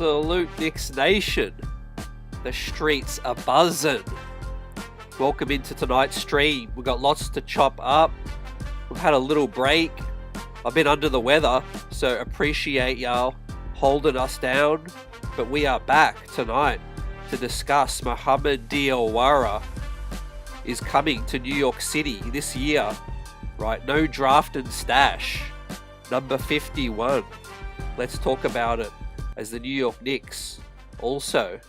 Salute Knicks Nation. The streets are buzzing. Welcome into tonight's stream. We've got lots to chop up. We've had a little break. I've been under the weather, so appreciate y'all holding us down. But we are back tonight to discuss Mohamed Diawara is coming to New York City this year. Right, no draft and stash. Number 51. Let's talk about it as the New York Knicks also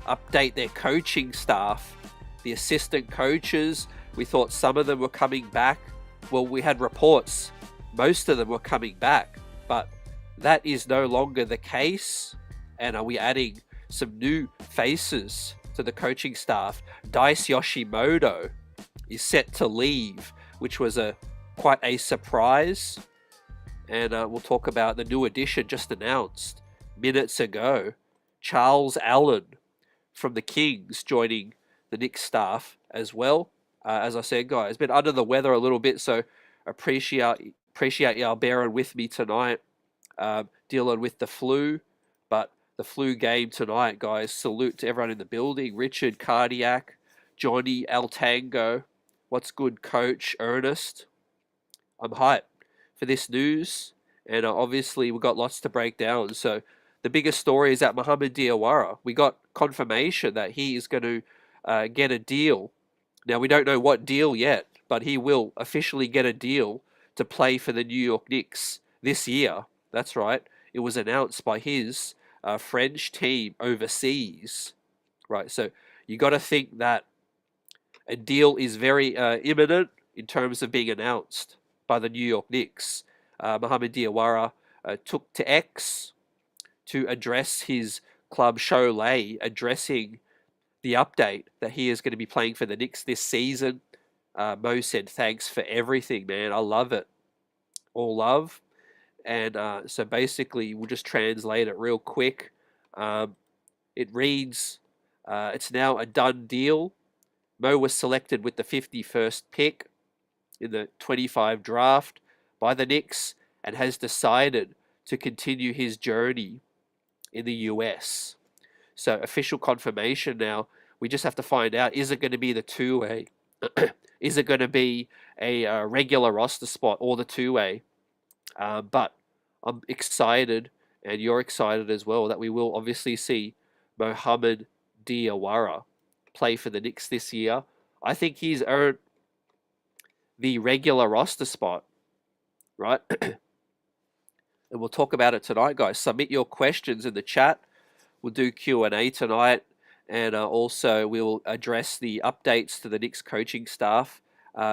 update their coaching staff. The assistant coaches, we thought some of them were coming back. Well, we had reports most of them were coming back, but that is no longer the case. And are we adding some new faces to the coaching staff? Dice Yoshimoto is set to leave, which was quite a surprise. And we'll talk about the new addition just announced minutes ago. Charles Allen from the Kings joining the Knicks staff as well. As I said, guys, been under the weather a little bit, so appreciate y'all bearing with me tonight, dealing with the flu. But the flu game tonight, guys. Salute to everyone in the building. Richard, Cardiac, Johnny, El Tango. What's good, Coach? Ernest. I'm hyped for this news, and obviously we've got lots to break down. So the biggest story is that Mohamed Diawara, we got confirmation that he is going to get a deal. Now, we don't know what deal yet, but he will officially get a deal to play for the New York Knicks this year. That's right. It was announced by his French team overseas. Right, so you got to think that a deal is very imminent in terms of being announced by the New York Knicks. Mohamed Diawara took to X to address his club Cholet, addressing the update that he is going to be playing for the Knicks this season. Mo said, thanks for everything, man. I love it. All love. And so basically, we'll just translate it real quick. It reads, it's now a done deal. Mo was selected with the 51st pick in the 25 draft by the Knicks and has decided to continue his journey in the US. So official confirmation now. We just have to find out, is it going to be the two-way? Is it going to be a regular roster spot or the two-way? But I'm excited, and you're excited as well, that we will obviously see Mohamed Diawara play for the Knicks this year. I think he's earned the regular roster spot, right? And we'll talk about it tonight, guys. Submit your questions in the chat. We'll do Q&A tonight, and also we'll address the updates to the Knicks coaching staff.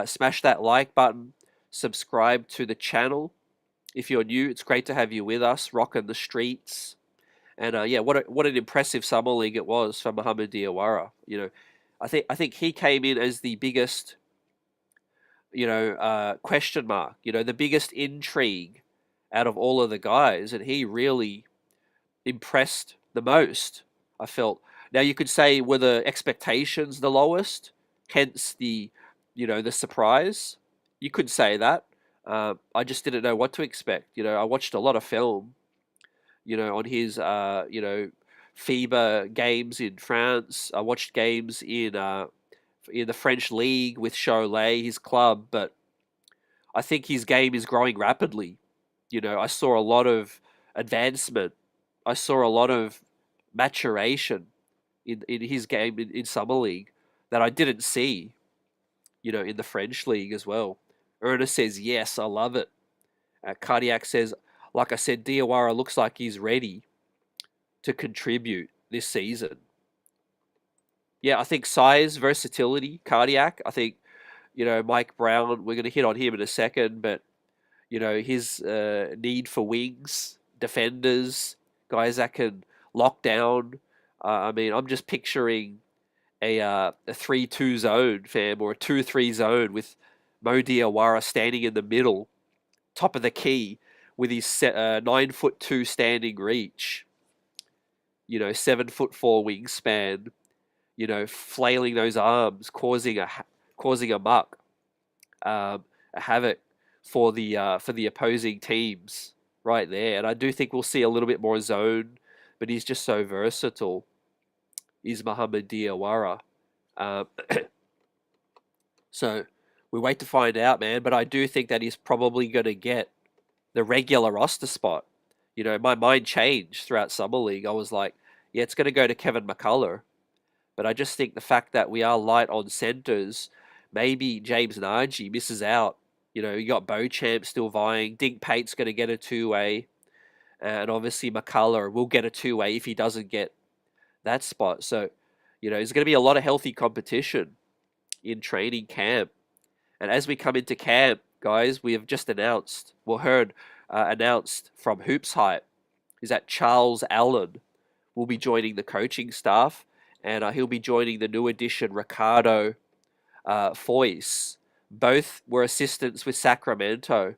Smash that like button. Subscribe to the channel. If you're new, it's great to have you with us, rocking the streets. And yeah, what an impressive summer league it was for Mohamed Diawara. You know, I think he came in as the biggest, question mark. The biggest intrigue out of all of the guys, and he really impressed the most, I felt. Now, you could say, were the expectations the lowest, hence the surprise? You could say that. I just didn't know what to expect. I watched a lot of film, on his, FIBA games in France. I watched games in the French league with Cholet, his club, but I think his game is growing rapidly. I saw a lot of advancement. I saw a lot of maturation in his game in Summer League that I didn't see, in the French league as well. Ernest says, yes, I love it. Cardiac says, like I said, Diawara looks like he's ready to contribute this season. Yeah, I think size, versatility, Cardiac. I think, Mike Brown, we're going to hit on him in a second, but, his need for wings, defenders, guys that can lock down. I'm just picturing a 3-2 zone, fam, or a 2-3 zone with Mo Diawara standing in the middle, top of the key, with his 9'2" standing reach. 7'4" wingspan. Flailing those arms, causing a muck, a havoc for the opposing teams right there. And I do think we'll see a little bit more zone but he's just so versatile, is Mohamed Diawara. Um, so we wait to find out, man. But I do think that he's probably going to get the regular roster spot. You know, my mind changed throughout Summer League. I was like, yeah, it's going to go to Kevin McCullough. But I just think the fact that we are light on centres, maybe James Nagy misses out. You know, you got Beauchamp still vying. Dink Pate's going to get a two-way. And obviously McCullough will get a two-way if he doesn't get that spot. So, you know, there's going to be a lot of healthy competition in training camp. And as we come into camp, guys, we have just announced, announced from Hoops Hype, is that Charles Allen will be joining the coaching staff, and he'll be joining the new addition, Ricardo Foyce. Both were assistants with Sacramento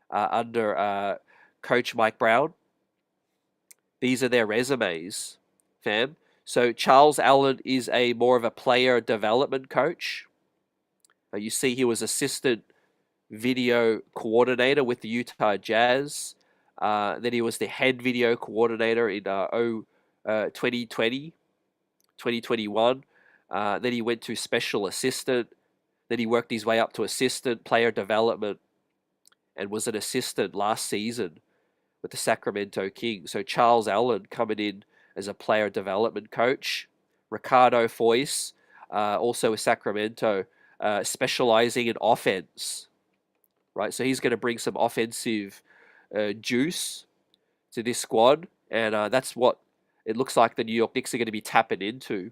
under Coach Mike Brown. These are their resumes, fam. So Charles Allen is more of a player development coach. You see he was assistant video coordinator with the Utah Jazz. Then he was the head video coordinator in 2020, 2021. Then he went to special assistant. Then he worked his way up to assistant player development and was an assistant last season with the Sacramento Kings. So Charles Allen coming in as a player development coach. Ricardo Foyce, also with Sacramento, specializing in offense. Right, so he's going to bring some offensive juice to this squad, and that's what it looks like the New York Knicks are going to be tapping into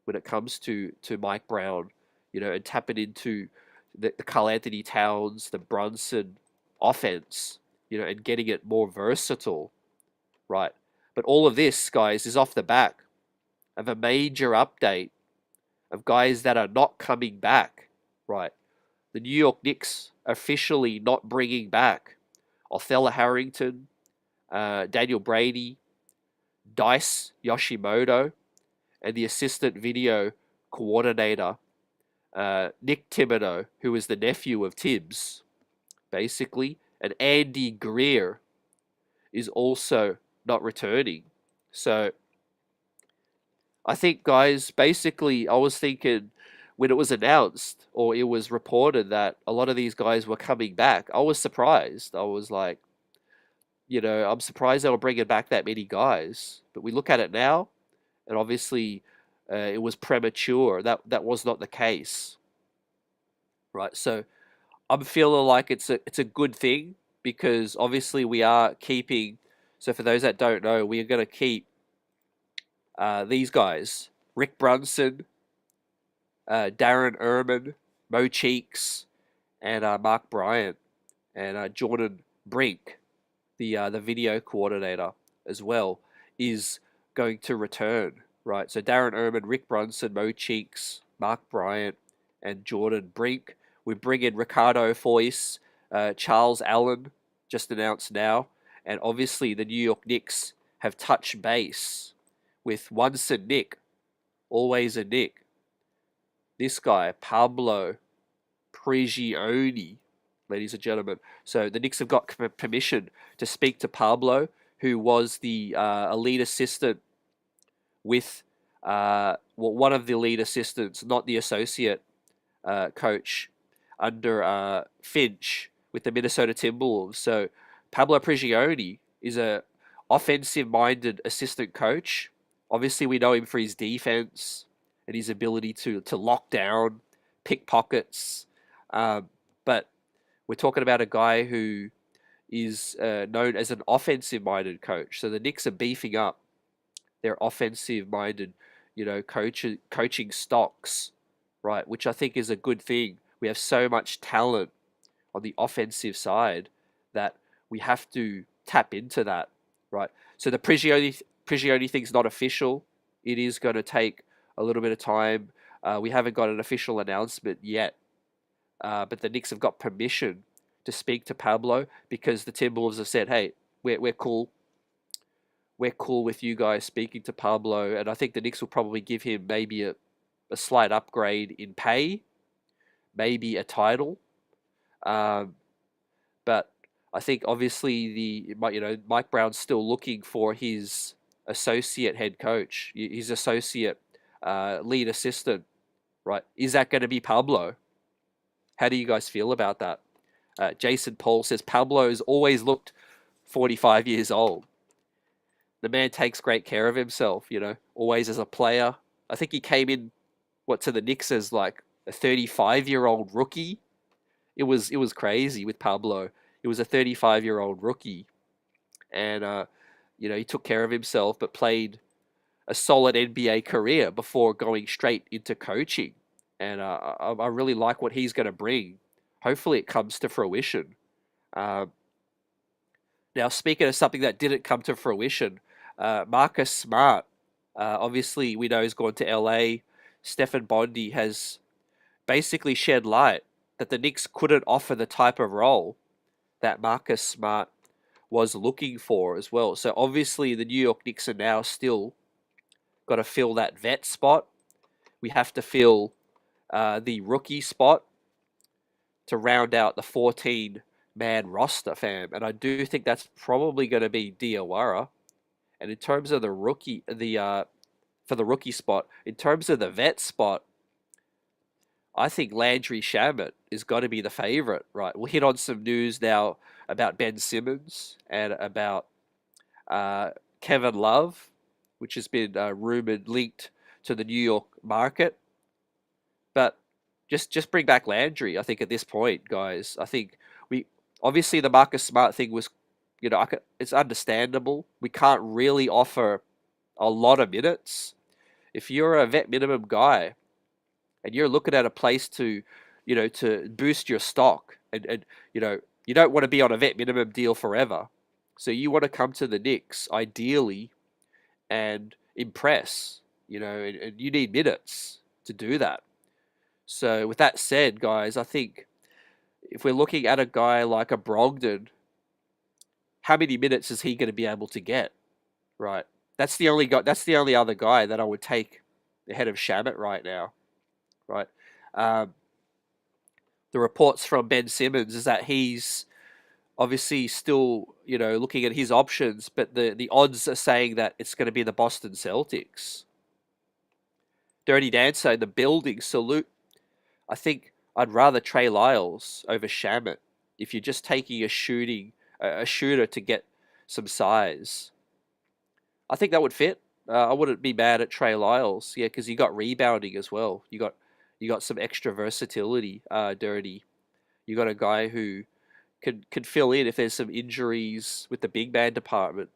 when it comes to Mike Brown, you know, and tapping into the Karl Anthony Towns, the Brunson offense, you know, and getting it more versatile, right? But all of this, guys, is off the back of a major update of guys that are not coming back, right? The New York Knicks officially not bringing back Othello Harrington, Daniel Brady, Dice Yoshimoto, and the assistant video coordinator, Nick Thibodeau, who is the nephew of Tibbs, basically, and Andy Greer is also not returning. So I think, guys, basically, I was thinking when it was announced or it was reported that a lot of these guys were coming back, I was surprised. I was like, you know, I'm surprised they were bringing back that many guys. But we look at it now, and obviously it was premature. That was not the case, right? So I'm feeling like it's a good thing because obviously we are keeping. So for those that don't know, we are going to keep these guys: Rick Brunson, Darren Erman, Mo Cheeks, and Mark Bryant, and Jordan Brink, the video coordinator as well, is going to return, right? So Darren Erman, Rick Brunson, Mo Cheeks, Mark Bryant, and Jordan Brink. We bring in Ricardo Foyce, Charles Allen, just announced now, and obviously the New York Knicks have touched base with once a Nick, always a Nick. This guy, Pablo Prigioni, ladies and gentlemen. So the Knicks have got permission to speak to Pablo, who was the lead assistant with one of the lead assistants, not the associate coach, under Finch with the Minnesota Timberwolves. So Pablo Prigioni is a offensive-minded assistant coach. Obviously, we know him for his defense and his ability to lock down pickpockets. But we're talking about a guy who is known as an offensive-minded coach. So the Knicks are beefing up their offensive-minded, you know, coaching stocks, right? Which I think is a good thing. We have so much talent on the offensive side that we have to tap into that, right? So the Prigioni thing's not official. It is going to take a little bit of time. We haven't got an official announcement yet, but the Knicks have got permission to speak to Pablo because the Timberwolves have said, "Hey, we're cool. We're cool with you guys speaking to Pablo," and I think the Knicks will probably give him maybe a slight upgrade in pay, maybe a title, but I think obviously Mike Brown's still looking for his associate head coach, his associate lead assistant, right? Is that going to be Pablo? How do you guys feel about that? Jason Paul says Pablo's always looked 45 years old. The man takes great care of himself, always as a player. I think he came in, to the Knicks as like a 35-year-old rookie. It was crazy with Pablo. It was a 35-year-old rookie, and he took care of himself, but played a solid NBA career before going straight into coaching. And I really like what he's going to bring. Hopefully, it comes to fruition. Now, speaking of something that didn't come to fruition, Marcus Smart, obviously, we know he's gone to LA. Stephen Bondy has basically shed light that the Knicks couldn't offer the type of role that Marcus Smart was looking for as well. So obviously the New York Knicks are now still got to fill that vet spot. We have to fill the rookie spot to round out the 14-man roster, fam. And I do think that's probably going to be Diawara. And in terms of the rookie, for the rookie spot, in terms of the vet spot, I think Landry Shamet is got to be the favorite, right? We'll hit on some news now about Ben Simmons and about Kevin Love, which has been rumored linked to the New York market. But just bring back Landry, I think, at this point, guys. I think obviously the Marcus Smart thing was, it's understandable. We can't really offer a lot of minutes. If you're a vet minimum guy and you're looking at a place to boost your stock, and you don't want to be on a vet minimum deal forever. So you want to come to the Knicks, ideally, and impress, and you need minutes to do that. So with that said, guys, I think if we're looking at a guy like a Brogdon, how many minutes is he going to be able to get? Right. That's the only guy. That's the only other guy that I would take ahead of Shamet right now. Right. The reports from Ben Simmons is that he's obviously still, looking at his options, but the odds are saying that it's going to be the Boston Celtics. Dirty Dancer in the building, salute. I think I'd rather Trey Lyles over Shamet if you're just taking a shooter to get some size. I think that would fit. I wouldn't be mad at Trey Lyles, because you got rebounding as well. You got some extra versatility, Dirty. You got a guy who could fill in if there's some injuries with the big man department.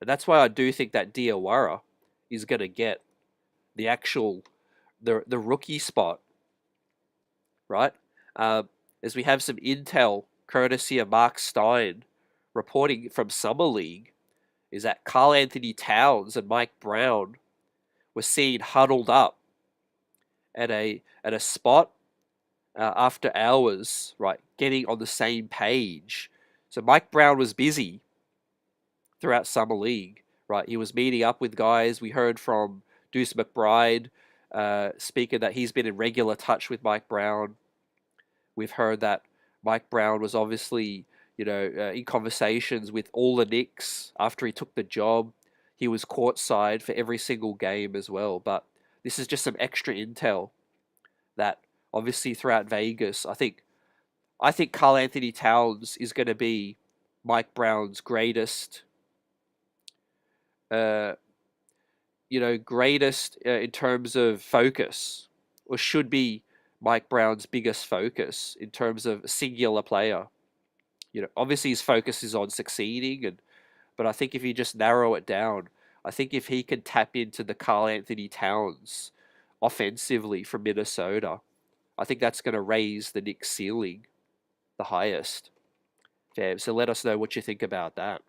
And that's why I do think that Diawara is going to get the actual, the rookie spot, right? As we have some intel, courtesy of Mark Stein, reporting from Summer League, is that Karl Anthony Towns and Mike Brown were seen huddled up at a spot after hours, right, getting on the same page. So Mike Brown was busy throughout Summer League, right? He was meeting up with guys. We heard from Deuce McBride speaking that he's been in regular touch with Mike Brown. We've heard that Mike Brown was obviously, in conversations with all the Knicks after he took the job. He was courtside for every single game as well. But this is just some extra intel that obviously throughout Vegas, I think Karl Anthony Towns is going to be Mike Brown's greatest, greatest in terms of focus, or should be Mike Brown's biggest focus in terms of a singular player. Obviously his focus is on succeeding, but I think if you just narrow it down, I think if he can tap into the Karl Anthony Towns offensively from Minnesota, I think that's going to raise the Knicks' ceiling the highest. Yeah, so let us know what you think about that.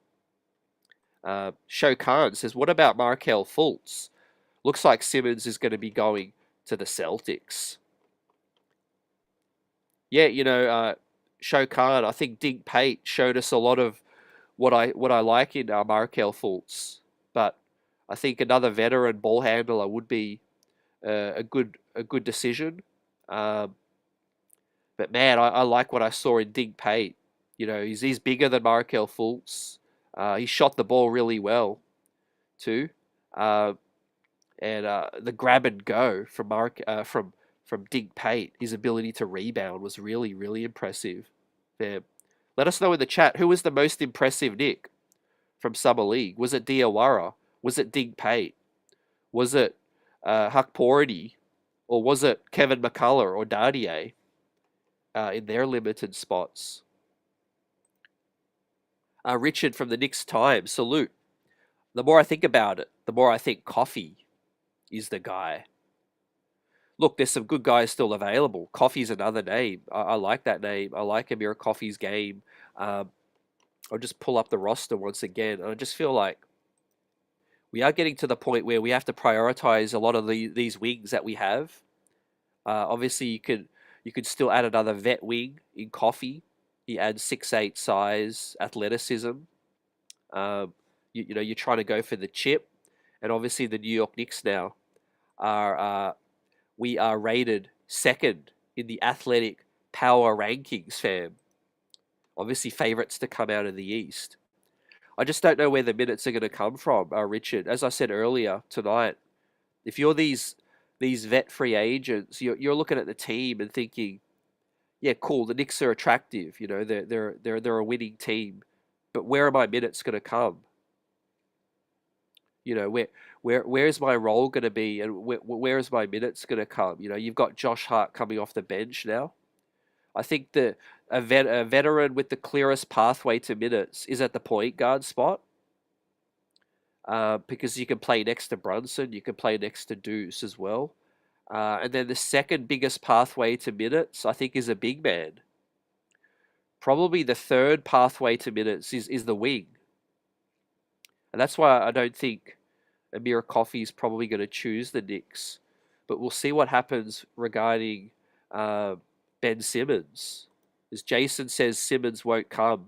Sho Khan says, what about Markelle Fultz? Looks like Simmons is going to be going to the Celtics. Yeah, Sho Khan, I think Dink Pate showed us a lot of what I like in Markelle Fultz, but I think another veteran ball handler would be a good decision. But man, I like what I saw in Dink Pate. He's bigger than Markelle Fultz. He shot the ball really well too. Uh, and the grab and go from from Dink Pate, his ability to rebound was really, really impressive. There. Let us know in the chat who was the most impressive Nick from Summer League. Was it Diawara? Was it Dink Pate? Was it Huck Pority? Or was it Kevin McCullough or Dardier in their limited spots? Richard from the Knicks Times, salute. The more I think about it, the more I think Coffee is the guy. Look, there's some good guys still available. Coffee's another name. I like that name. I like Amir Coffee's game. I'll just pull up the roster once again. And I just feel like we are getting to the point where we have to prioritize a lot of these wings that we have. Obviously, you could still add another vet wing in Coffee. He adds 6'8" size, athleticism. You know, you're trying to go for the chip. And obviously the New York Knicks now are we are rated second in the athletic power rankings, fam. Obviously favorites to come out of the East. I just don't know where the minutes are going to come from, Richard. As I said earlier tonight, if you're these vet free agents, you're looking at the team and thinking, yeah, cool, the Knicks are attractive. You know, they're a winning team, but where are my minutes going to come? You know, where's my role going to be, and where is my minutes going to come? You know, you've got Josh Hart coming off the bench now. I think a veteran with the clearest pathway to minutes is at the point guard spot, because you can play next to Brunson, you can play next to Deuce as well. And then the second biggest pathway to minutes, I think, is a big man. Probably the third pathway to minutes is the wing. And that's why I don't think Amir Coffee is probably going to choose the Knicks. But we'll see what happens regarding Ben Simmons. As Jason says, Simmons won't come.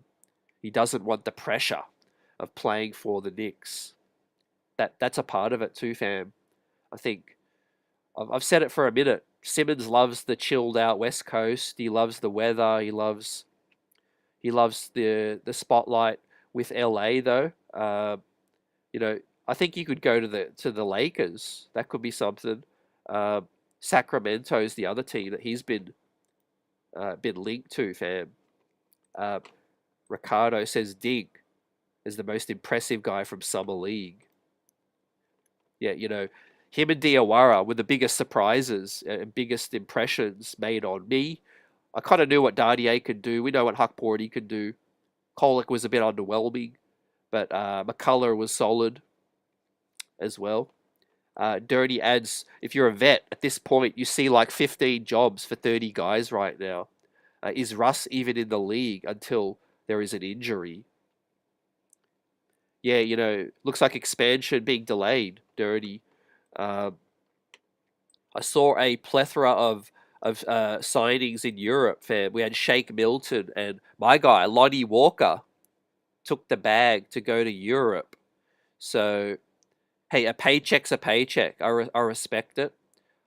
He doesn't want the pressure of playing for the Knicks. That's a part of it too, fam. I think I've said it for a minute. Simmons loves the chilled out West Coast. He loves the weather. He loves the spotlight with LA though. You know, I think you could go to the Lakers. That could be something. Sacramento's the other team that he's been linked to, fam. Ricardo says Dink is the most impressive guy from Summer League. Yeah, you know, him and Diawara were the biggest surprises and biggest impressions made on me. I kind of knew what Dardier could do. We know what Huck Porty could do. Kolek was a bit underwhelming, but McCullough was solid as well. Dirty adds, if you're a vet at this point, you see like 15 jobs for 30 guys right now. Is Russ even in the league until there is an injury? Yeah, you know, looks like expansion being delayed, Dirty. I saw a plethora of signings in Europe, fam. We had Shake Milton and my guy, Lonnie Walker, took the bag to go to Europe. So, hey, a paycheck's a paycheck. I respect it.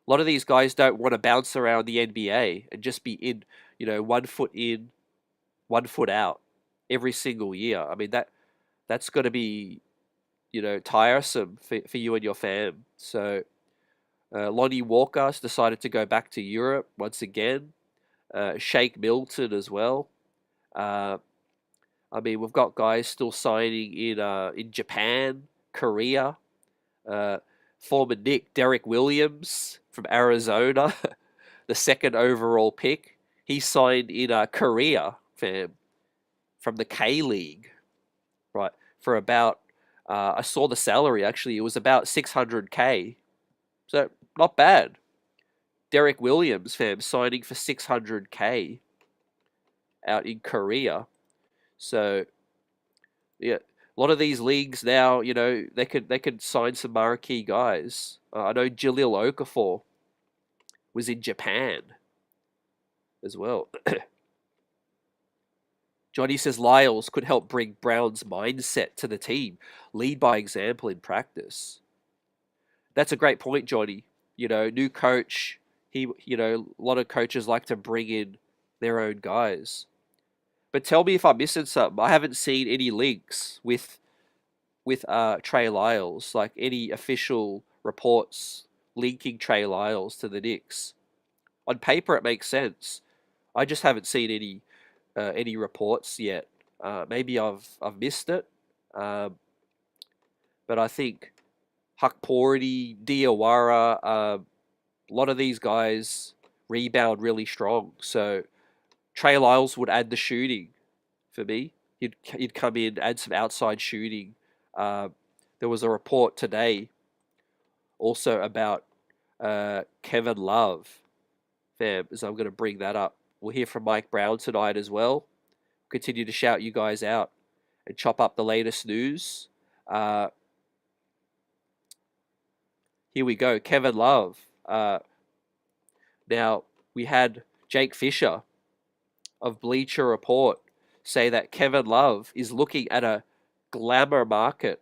A lot of these guys don't want to bounce around the NBA and just be in, you know, 1 foot in, 1 foot out every single year. I mean, that's got to be, you know, tiresome for you and your fam. So, Lonnie Walker decided to go back to Europe once again. Shake Milton as well. I mean, we've got guys still signing in Japan, Korea. Former Nick Derek Williams from Arizona, the second overall pick. He signed in Korea, fam, from the K League, right? For about, I saw the salary actually. It was about 600K, so not bad. Derek Williams, fam, signing for 600K out in Korea. So, yeah, a lot of these leagues now, you know, they could sign some marquee guys. I know Jahlil Okafor was in Japan as well. Johnny says Lyles could help bring Brown's mindset to the team, lead by example in practice. That's a great point, Johnny. You know, new coach. You know, a lot of coaches like to bring in their own guys. But tell me if I'm missing something. I haven't seen any links with with Trey Lyles, like any official reports linking Trey Lyles to the Knicks. On paper, it makes sense. I just haven't seen any reports yet. Maybe I've missed it, um, but I think Hukporty, Diawara, a lot of these guys rebound really strong. So Trey Lyles would add the shooting for me. He'd come in, add some outside shooting. There was a report today also about Kevin Love. Fam, so I'm going to bring that up. We'll hear from Mike Brown tonight as well. Continue to shout you guys out and chop up the latest news. Here we go. Kevin Love. Now, we had Jake Fisher of Bleacher Report say that Kevin Love is looking at a glamour market,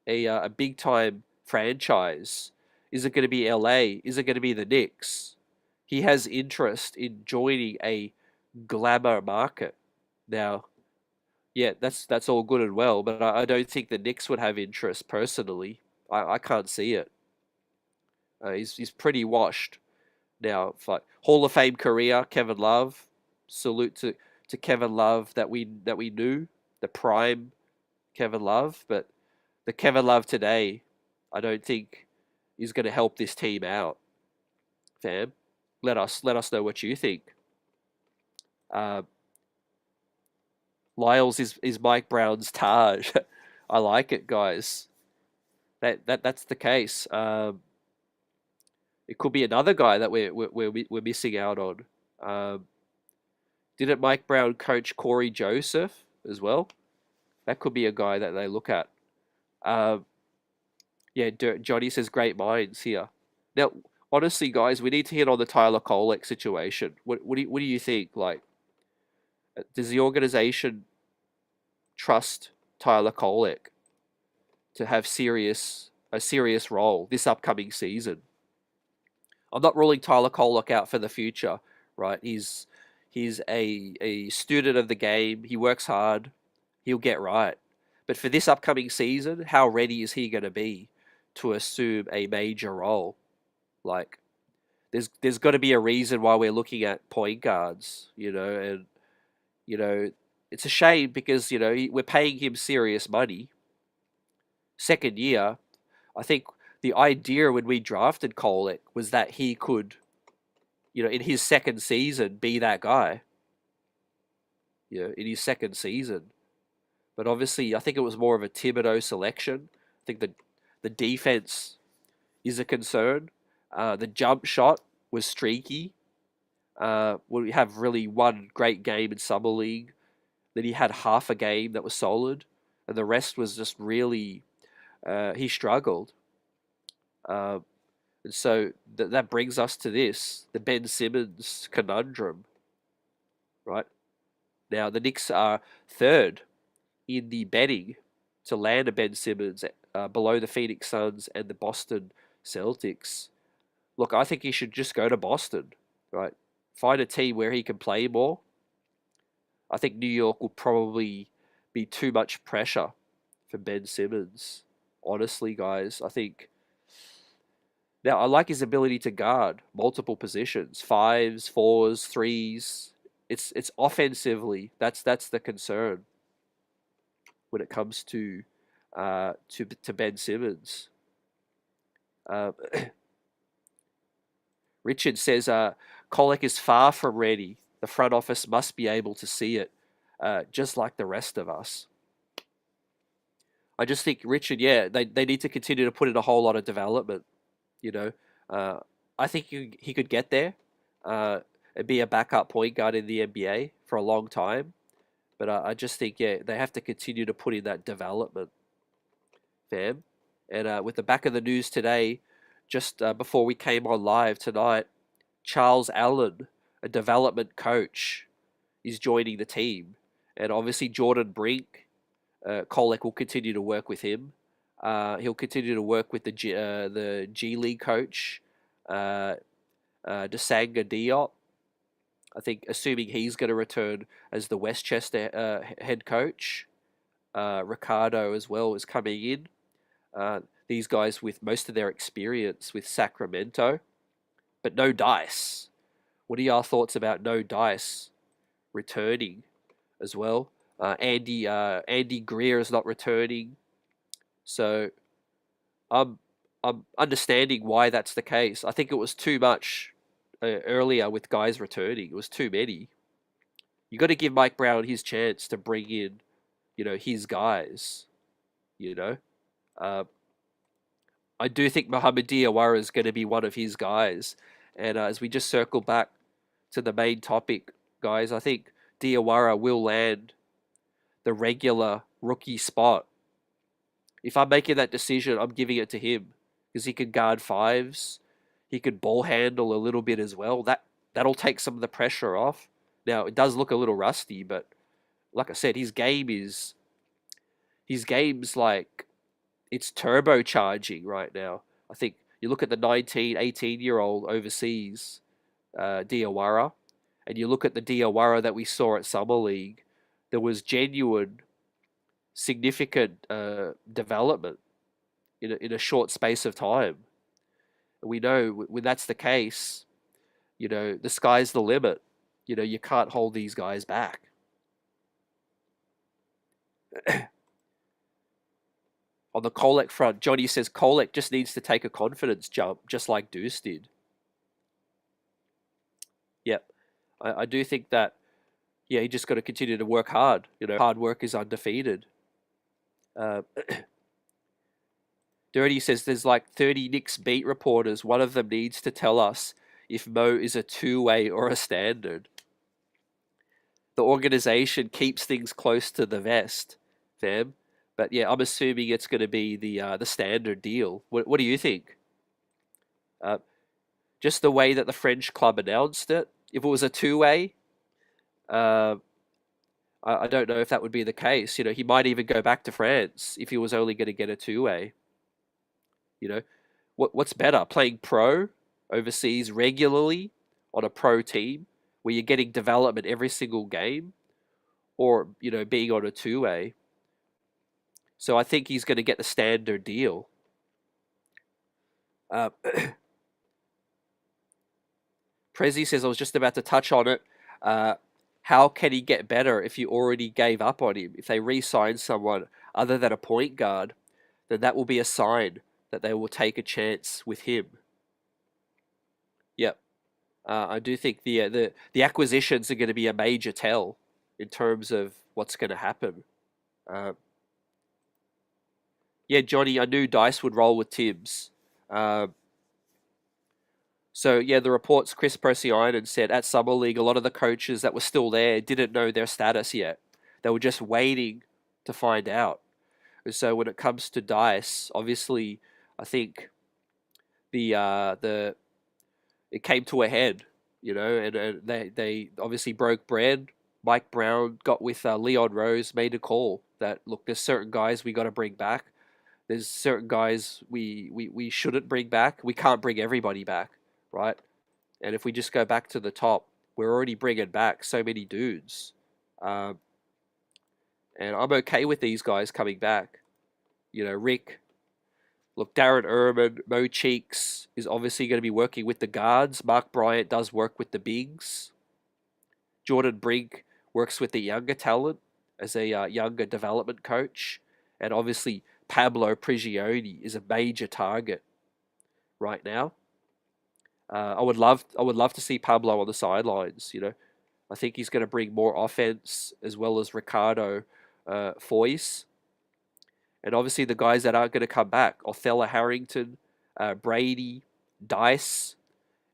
a big-time franchise. Is it going to be LA? Is it going to be the Knicks? He has interest in joining a glamour market. Now, yeah, that's all good and well, but I don't think the Knicks would have interest personally. I can't see it. He's pretty washed now. Like Hall of Fame career, Kevin Love. Salute to Kevin Love that we knew, the prime Kevin Love, but the Kevin Love today, I don't think is going to help this team out. Fam, let us know what you think. Lyles is Mike Brown's Taj. I like it, guys. That's the case. It could be another guy that we're missing out on. Didn't Mike Brown coach Corey Joseph as well? That could be a guy that they look at. Yeah, Johnny says great minds here. Now, honestly, guys, we need to hit on the Tyler Kolek situation. What do you think? Like, does the organization trust Tyler Kolek to have a serious role this upcoming season? I'm not ruling Tyler Kolek out for the future, right? He's a student of the game. He works hard. He'll get right. But for this upcoming season, how ready is he going to be to assume a major role? Like, there's got to be a reason why we're looking at point guards, and it's a shame because we're paying him serious money. Second year, I think the idea when we drafted Kolek was that he could, in his second season, be that guy. In his second season. But obviously, I think it was more of a Thibodeau selection. I think the defense is a concern. The jump shot was streaky. We have really one great game in Summer League. Then he had half a game that was solid. And the rest was just really, he struggled. And so that brings us to this, the Ben Simmons conundrum. Right? Now, the Knicks are third in the betting to land a Ben Simmons below the Phoenix Suns and the Boston Celtics. Look, I think he should just go to Boston, right? Find a team where he can play more. I think New York will probably be too much pressure for Ben Simmons. Honestly, guys, I think... Now, I like his ability to guard multiple positions. 5s, 4s, 3s. It's offensively. That's the concern when it comes to Ben Simmons. Richard says Kolek is far from ready. The front office must be able to see it, just like the rest of us. I just think Richard, they need to continue to put in a whole lot of development. I think he could get there and be a backup point guard in the NBA for a long time. But I just think, they have to continue to put in that development, fam. And with the back of the news today, just before we came on live tonight, Charles Allen, a development coach, is joining the team. And obviously Jordan Brink, Kolek will continue to work with him. He'll continue to work with the G League coach, Desanga Diop. I think, assuming he's going to return as the Westchester head coach. Ricardo as well is coming in. These guys with most of their experience with Sacramento, but no Dice. What are your thoughts about no Dice returning as well? Andy Greer is not returning, so I'm understanding why that's the case. I think it was too much earlier with guys returning. It was too many. You got to give Mike Brown his chance to bring in, his guys. You know, uh, I do think Mohamed Diawara is going to be one of his guys. And as we just circle back to the main topic, guys, I think Diawara will land the regular rookie spot. If I'm making that decision, I'm giving it to him because he can guard fives. He can ball handle a little bit as well. That'll take some of the pressure off. Now it does look a little rusty, but like I said, his game's like it's turbocharging right now. I think you look at the 19, 18-year-old overseas Diawara, and you look at the Diawara that we saw at Summer League, there was genuine, significant development in a short space of time. And we know when that's the case, the sky's the limit. You can't hold these guys back. On the Kolek front, Johnny says Kolek just needs to take a confidence jump, just like Deuce did. Yep. I do think that, he just got to continue to work hard. Hard work is undefeated. Dirty says there's like 30 Knicks beat reporters. One of them needs to tell us if Mo is a two-way or a standard. The organization keeps things close to the vest, fam. But yeah, I'm assuming it's going to be the standard deal. What do you think? Just the way that the French club announced it. If it was a two-way, I don't know if that would be the case. He might even go back to France if he was only going to get a two-way. What's better, playing pro overseas regularly on a pro team where you're getting development every single game, or being on a two-way? So I think he's going to get the standard deal. Prezi says, I was just about to touch on it. How can he get better if you already gave up on him? If they re-sign someone other than a point guard, then that will be a sign that they will take a chance with him. Yep. I do think the acquisitions are going to be a major tell in terms of what's going to happen. Yeah, Johnny, I knew Dice would roll with Tibbs. So, yeah, the reports, Chris Persianen said at Summer League, a lot of the coaches that were still there didn't know their status yet. They were just waiting to find out. And so when it comes to Dice, obviously, I think it came to a head, and they obviously broke bread. Mike Brown got with Leon Rose, made a call that, look, there's certain guys we got to bring back. There's certain guys we shouldn't bring back. We can't bring everybody back, right? And if we just go back to the top, we're already bringing back so many dudes. And I'm okay with these guys coming back. Rick, look, Darren Erman, Mo Cheeks is obviously going to be working with the guards. Mark Bryant does work with the bigs. Jordan Brink works with the younger talent as a younger development coach. And obviously Pablo Prigioni is a major target right now. I would love to see Pablo on the sidelines. I think he's going to bring more offense as well as Ricardo Foyce. And obviously the guys that aren't going to come back, Othello Harrington, Brady, Dice,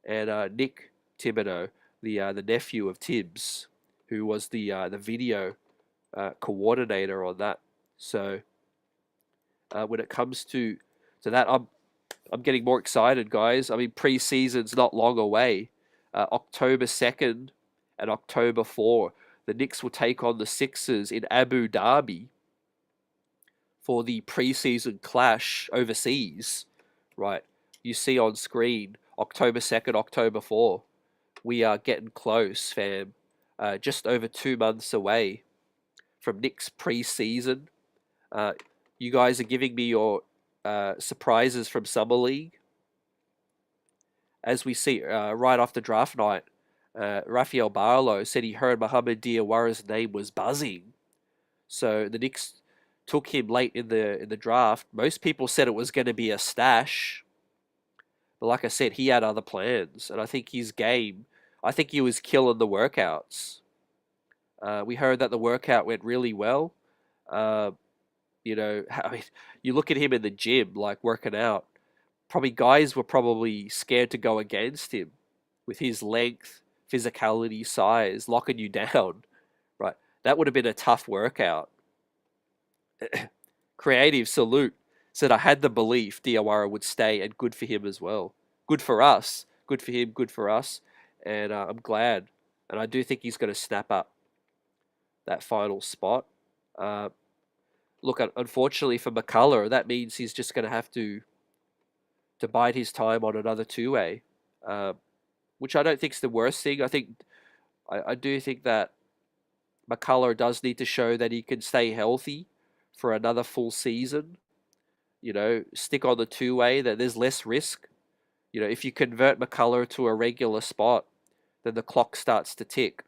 and Nick Thibodeau, the nephew of Tibbs, who was the video coordinator on that. So when it comes to that, I'm getting more excited, guys. I mean, preseason's not long away. October 2nd and October 4, the Knicks will take on the Sixers in Abu Dhabi for the preseason clash overseas, right? You see on screen, October 2nd, October 4. We are getting close, fam. Just over 2 months away from Knicks preseason. You guys are giving me your surprises from Summer League. As we see right after draft night, Rafael Barlow said he heard Mohamed Diawara's name was buzzing. So the Knicks took him late in the draft. Most people said it was going to be a stash. But like I said, he had other plans. And I think his game, I think he was killing the workouts. We heard that the workout went really well. You know, I mean, you look at him in the gym, like working out. Probably guys were probably scared to go against him with his length, physicality, size, locking you down. Right, that would have been a tough workout. Creative salute said I had the belief Diawara would stay, and good for him as well. Good for us. Good for him. Good for us. And I'm glad. And I do think he's going to snap up that final spot. Look, unfortunately for McCullough, that means he's just going to have to bide his time on another two-way, which I don't think is the worst thing. I do think that McCullough does need to show that he can stay healthy for another full season. You know, stick on the two-way, that there's less risk. You know, if you convert McCullough to a regular spot, then the clock starts to tick.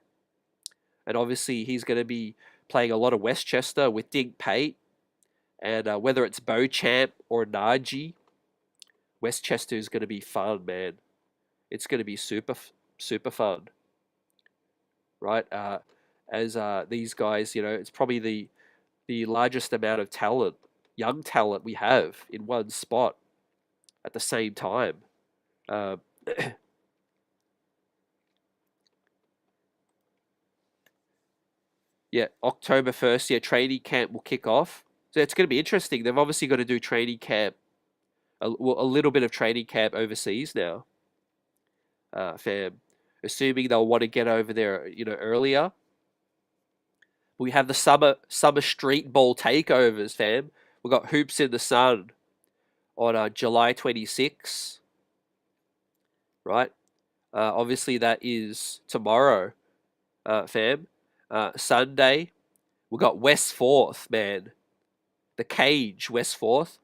And obviously he's going to be playing a lot of Westchester with Dink Pate. And whether it's Beauchamp or Najee, Westchester is going to be fun, man. It's going to be super fun, right? As these guys, you know, it's probably the largest amount of talent, young talent we have in one spot at the same time. Yeah, October 1st, yeah, training camp will kick off. So it's going to be interesting. They've obviously got to do training camp, a little bit of training camp overseas now, fam. Assuming they'll want to get over there, you know, earlier. We have the summer street ball takeovers, fam. We've got Hoops in the Sun on July 26th, right? Obviously, that is tomorrow, fam. Sunday, we've got West 4th, man. The Cage, West 4th.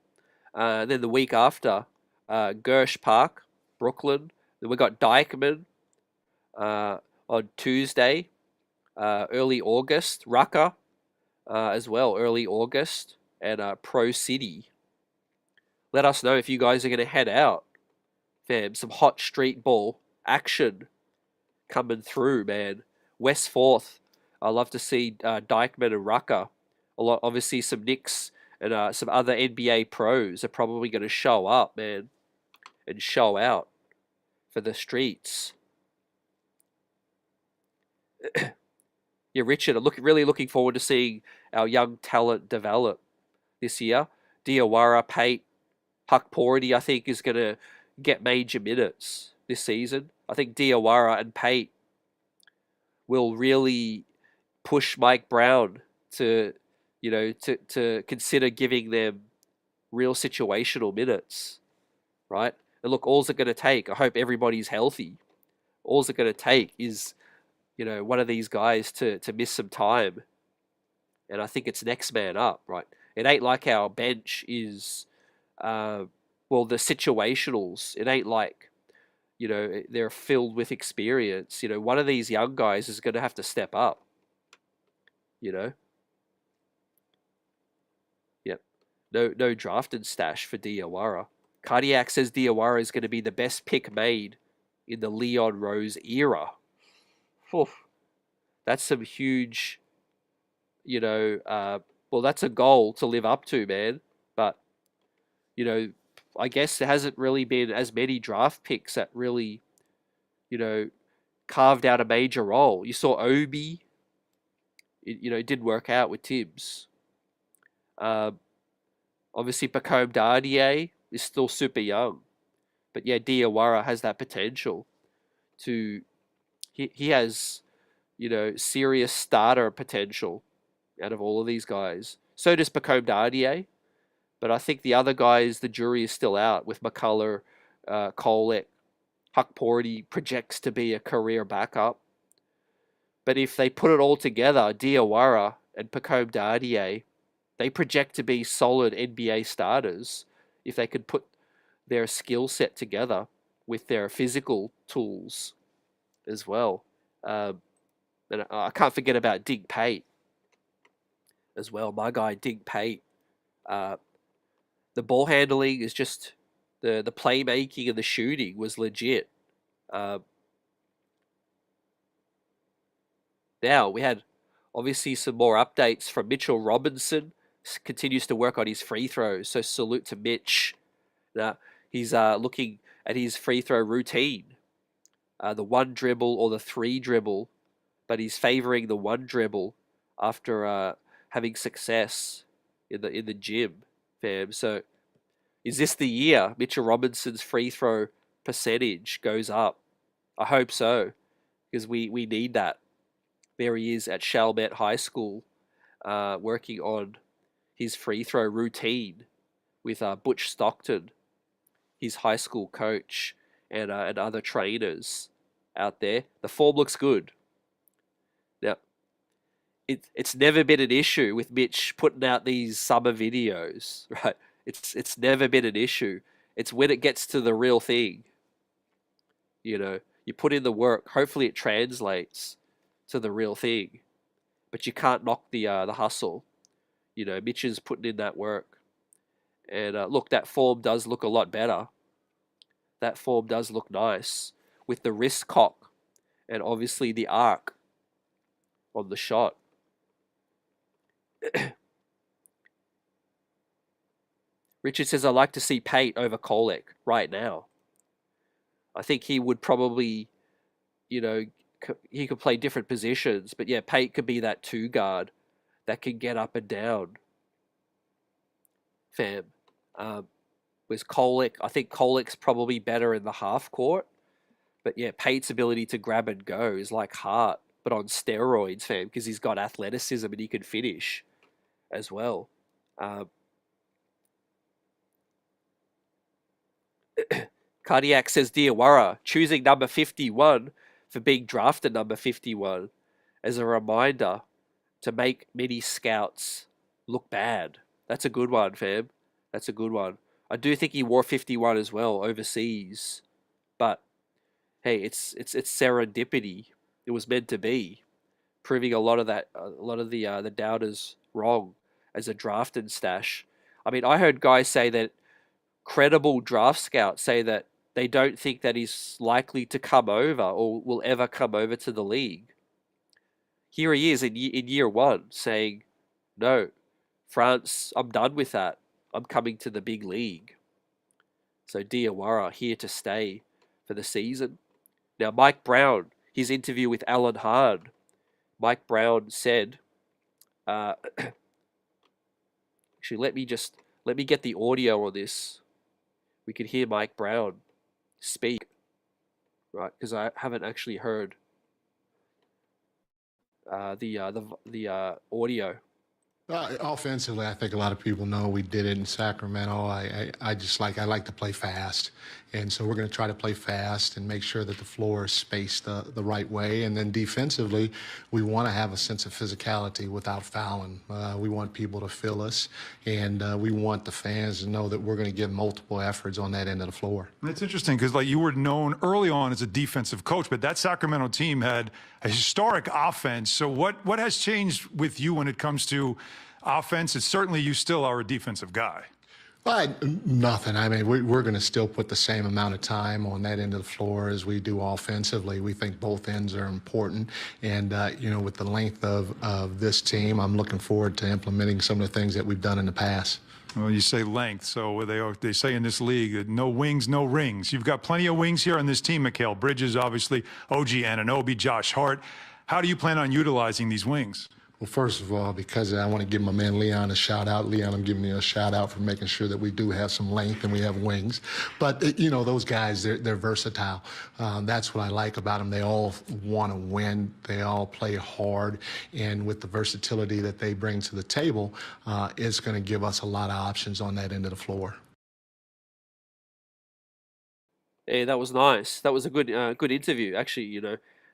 Then the week after, Gersh Park, Brooklyn. Then we got Dykeman on Tuesday, early August. Rucker as well, early August. And Pro City. Let us know if you guys are going to head out. Fam, some hot street ball action coming through, man. West 4th. I love to see Dykeman and Rucker. Obviously, some Knicks and some other NBA pros are probably going to show up, man, and show out for the streets. Yeah, Richard, I'm really looking forward to seeing our young talent develop this year. Diawara, Pate, Huck Porty, I think, is going to get major minutes this season. I think Diawara and Pate will really push Mike Brown to, you know, to consider giving them real situational minutes, right? And look, all's it going to take, I hope everybody's healthy. All's it going to take is, you know, one of these guys to miss some time. And I think it's next man up, right? It ain't like our bench is, well, the situationals, it ain't like, you know, they're filled with experience. You know, one of these young guys is going to have to step up, you know? Yep. No draft and stash for Diawara. Cardiac says Diawara is going to be the best pick made in the Leon Rose era. Oof. That's some huge, you know, well, that's a goal to live up to, man. But, you know, I guess there hasn't really been as many draft picks that really, you know, carved out a major role. You saw Obi, you know, it didn't work out with Tibbs. Obviously, Pacome Dardier is still super young. But yeah, Diawara has that potential to, he has, you know, serious starter potential out of all of these guys. So does Pacome Dardier. But I think the other guys, the jury is still out with McCullough, Kolek. Huck Porty projects to be a career backup. But if they put it all together, Diawara and Pacome Dardier, they project to be solid NBA starters if they could put their skill set together with their physical tools as well. And I can't forget about Dig Pate as well. My guy Dig Pate. The ball handling is just the playmaking and the shooting was legit. Now we had obviously some more updates from Mitchell Robinson. Continues to work on his free throws, so salute to Mitch. He's looking at his free throw routine, the one dribble or the three dribble, but he's favoring the one dribble after having success in the gym, fam. So is this the year Mitchell Robinson's free throw percentage goes up? I hope so, because we need that. There he is at Chalmette High School, working on his free throw routine with Butch Stockton, his high school coach, and other trainers out there. The form looks good. Now, it's never been an issue with Mitch putting out these summer videos, right? It's never been an issue. It's when it gets to the real thing. You put in the work. Hopefully, it translates to the real thing. But you can't knock the hustle. Mitch is putting in that work. And look, that form does look a lot better. That form does look nice with the wrist cock and obviously the arc on the shot. Richard says, I'd like to see Pate over Kolek right now. I think he would probably, he could play different positions. But yeah, Pate could be that two guard that can get up and down. Fam. With Kolek, I think Kolek's probably better in the half court. But yeah, Pate's ability to grab and go is like Hart, but on steroids, fam, because he's got athleticism and he can finish as well. Cardiac says, Diawara, choosing number 51 for being drafted number 51 as a reminder to make many scouts look bad. That's a good one, fam. That's a good one. I do think he wore 51 as well overseas, but hey, it's serendipity. It was meant to be, proving a lot of the doubters wrong as a drafted stash. I mean, I heard guys say that credible draft scouts say that they don't think that he's likely to come over or will ever come over to the league. Here he is in year one saying, no, France, I'm done with that. I'm coming to the big league. So Diawara here to stay for the season. Now, Mike Brown, his interview with Alan Hahn. Mike Brown said, actually, let me get the audio on this. We could hear Mike Brown speak, right? Because I haven't actually heard the audio. Offensively, I think a lot of people know we did it in Sacramento. I like to play fast, and so we're going to try to play fast and make sure that the floor is spaced the right way. And then defensively, we want to have a sense of physicality without fouling. We want people to feel us, and we want the fans to know that we're going to give multiple efforts on that end of the floor. It's interesting because you were known early on as a defensive coach, but that Sacramento team had a historic offense. So what has changed with you when it comes to offense? It's certainly you still are a defensive guy. Nothing. I mean, we're going to still put the same amount of time on that end of the floor as we do offensively. We think both ends are important. And, with the length of this team, I'm looking forward to implementing some of the things that we've done in the past. Well, you say length, so they say in this league that no wings, no rings. You've got plenty of wings here on this team, Mikal Bridges, obviously, OG Anunoby, Josh Hart. How do you plan on utilizing these wings? Well, first of all, because I want to give my man Leon a shout out. Leon, I'm giving you a shout out for making sure that we do have some length and we have wings. But, those guys, they're versatile. That's what I like about them. They all want to win. They all play hard. And with the versatility that they bring to the table, it's going to give us a lot of options on that end of the floor. Yeah, that was nice. That was a good interview, actually.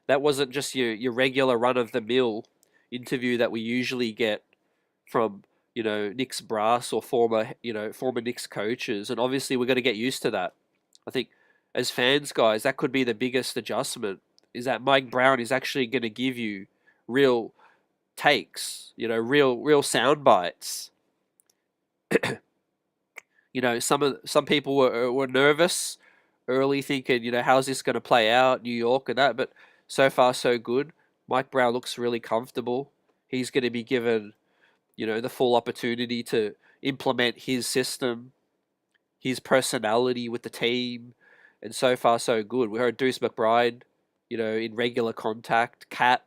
That wasn't just your regular run-of-the-mill interview that we usually get from Knicks brass or former Knicks coaches, and obviously we're going to get used to that. I think as fans, guys, that could be the biggest adjustment. Is that Mike Brown is actually going to give you real takes, real sound bites. Some people were nervous early, thinking, how's this going to play out, New York and that. But so far, so good. Mike Brown looks really comfortable. He's going to be given, the full opportunity to implement his system, his personality with the team, and so far, so good. We heard Deuce McBride, in regular contact. Cat,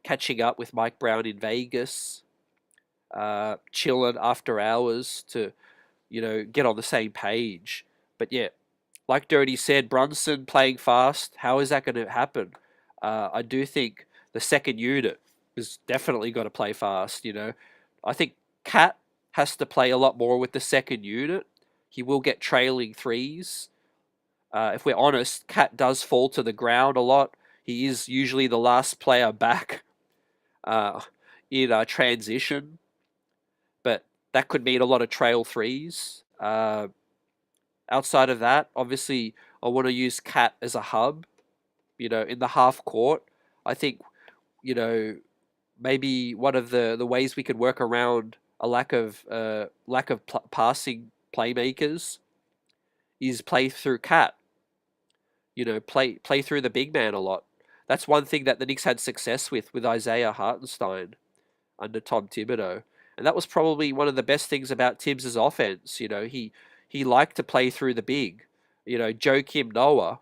catching up with Mike Brown in Vegas, chilling after hours to, get on the same page. But yeah, like Dirty said, Brunson playing fast. How is that going to happen? I do think the second unit is definitely got to play fast. I think Cat has to play a lot more with the second unit. He will get trailing threes. If we're honest, Cat does fall to the ground a lot. He is usually the last player back in a transition, but that could mean a lot of trail threes. Outside of that, obviously, I want to use Cat as a hub, in the half court. I think, maybe one of the ways we could work around a lack of passing playmakers is play through Cat. Play through the big man a lot. That's one thing that the Knicks had success with Isaiah Hartenstein under Tom Thibodeau. And that was probably one of the best things about Tibbs' offense. He liked to play through the big. Joakim Noah.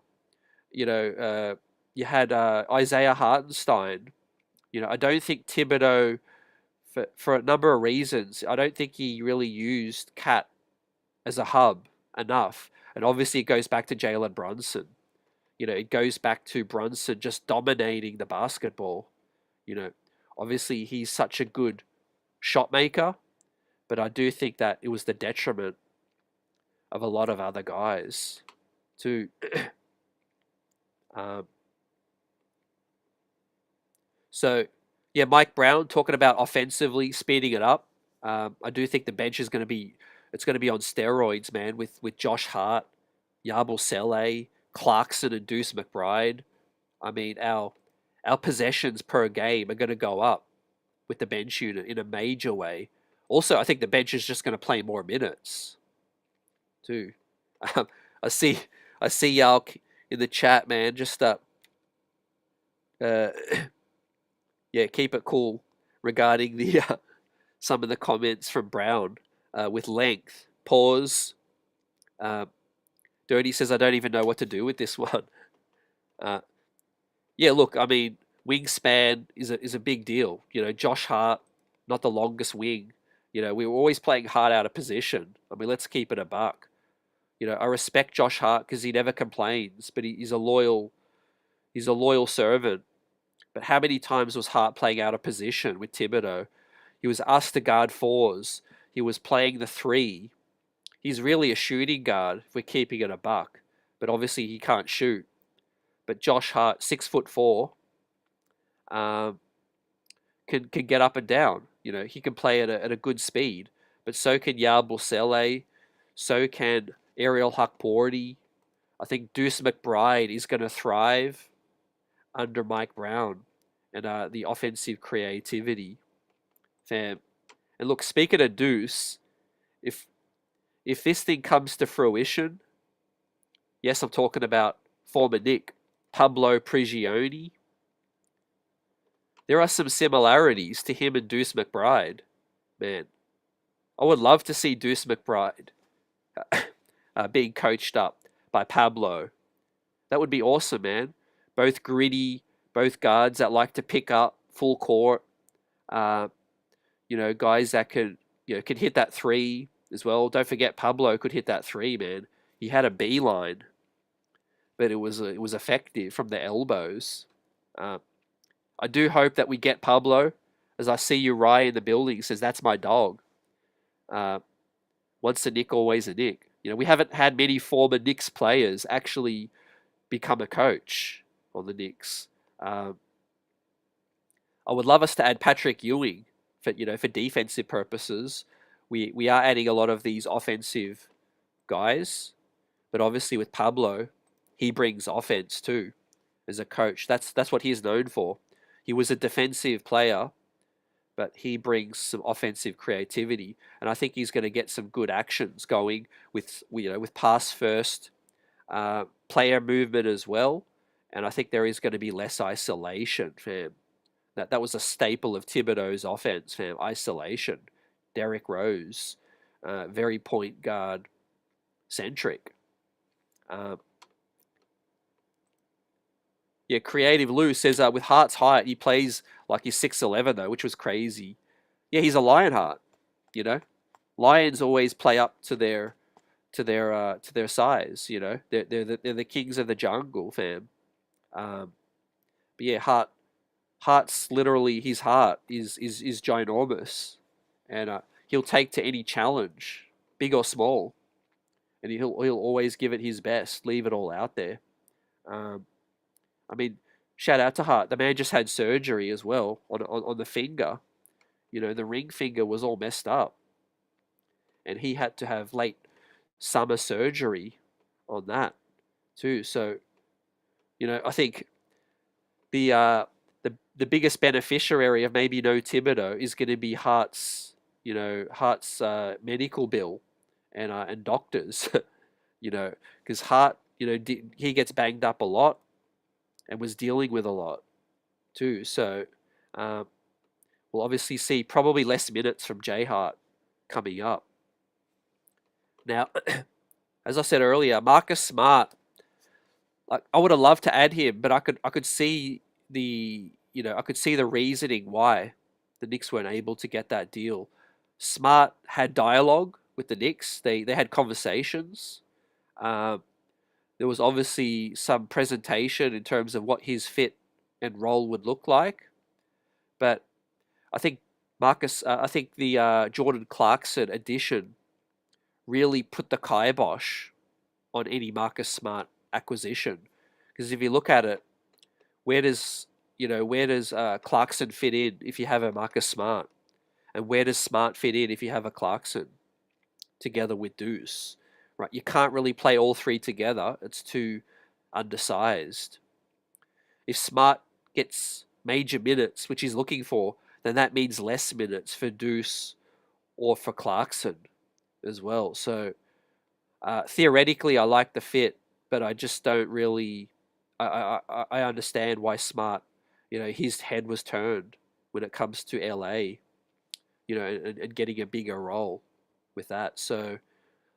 You had Isaiah Hartenstein. I don't think Thibodeau, for a number of reasons, I don't think he really used Cat as a hub enough. And obviously it goes back to Jalen Brunson. It goes back to Brunson just dominating the basketball. Obviously he's such a good shot maker, but I do think that it was the detriment of a lot of other guys too. So, yeah, Mike Brown talking about offensively speeding it up. I do think the bench is going to be on steroids, man. With Josh Hart, Yabusele, Clarkson, and Deuce McBride. I mean, our possessions per game are going to go up with the bench unit in a major way. Also, I think the bench is just going to play more minutes too. I see y'all in the chat, man. Just yeah, keep it cool regarding the some of the comments from Brown with length. Pause. Dirty says, I don't even know what to do with this one. Yeah, look, I mean, wingspan is a big deal. Josh Hart, not the longest wing. We were always playing Hart out of position. I mean, let's keep it a buck. I respect Josh Hart because he never complains, but he's a loyal servant. But how many times was Hart playing out of position with Thibodeau? He was asked to guard fours. He was playing the three. He's really a shooting guard if we're keeping it a buck. But obviously he can't shoot. But Josh Hart, 6'4", can get up and down. He can play at a good speed. But so can Yabusele. So can Ariel Hukporti. I think Deuce McBride is going to thrive under Mike Brown and the offensive creativity. Fam. And look, speaking of Deuce, if this thing comes to fruition, yes, I'm talking about former Knick, Pablo Prigioni. There are some similarities to him and Deuce McBride. Man, I would love to see Deuce McBride being coached up by Pablo. That would be awesome, man. Both gritty, both guards that like to pick up full court. Guys that can hit that three as well. Don't forget Pablo could hit that three, man. He had a beeline, but it was effective from the elbows. I do hope that we get Pablo. As I see Uriah in the building, says that's my dog. Once a Knick, always a Knick. We haven't had many former Knicks players actually become a coach on the Knicks. I would love us to add Patrick Ewing, for defensive purposes. We are adding a lot of these offensive guys, but obviously with Pablo, he brings offense too as a coach. That's what he's known for. He was a defensive player, but he brings some offensive creativity, and I think he's going to get some good actions going with with pass first, player movement as well, and I think there is going to be less isolation, fam. That was a staple of Thibodeau's offense, fam. Isolation. Derrick Rose, very point guard centric. Yeah, Creative Lou says with Hart's height, he plays like he's 6'11" though, which was crazy. Yeah, he's a Lionheart. You know, Lions always play up to their size. You know, they're the kings of the jungle, fam. But yeah, Hart's literally, his heart is ginormous, and he'll take to any challenge, big or small, and he'll always give it his best, leave it all out there. I mean, shout out to Hart. The man just had surgery as well on the finger. You know, the ring finger was all messed up, and he had to have late summer surgery on that too. So, you know, I think the biggest beneficiary of maybe no Thibodeau is going to be Hart's medical bill and doctors. You know, because Hart, he gets banged up a lot and was dealing with a lot too. So we'll obviously see probably less minutes from Jay Hart coming up. Now, as I said earlier, Marcus Smart, like I would have loved to add him, but I could see the reasoning why the Knicks weren't able to get that deal. Smart had dialogue with the Knicks. They had conversations. There was obviously some presentation in terms of what his fit and role would look like, but I think the Jordan Clarkson addition really put the kibosh on any Marcus Smart acquisition. Because if you look at it, where does Clarkson fit in if you have a Marcus Smart, and where does Smart fit in if you have a Clarkson together with Deuce? Right, you can't really play all three together. It's too undersized. If Smart gets major minutes, which he's looking for, then that means less minutes for Deuce or for Clarkson as well. So theoretically, I like the fit, but I just don't really. I understand why Smart, his head was turned when it comes to LA, and getting a bigger role with that. So.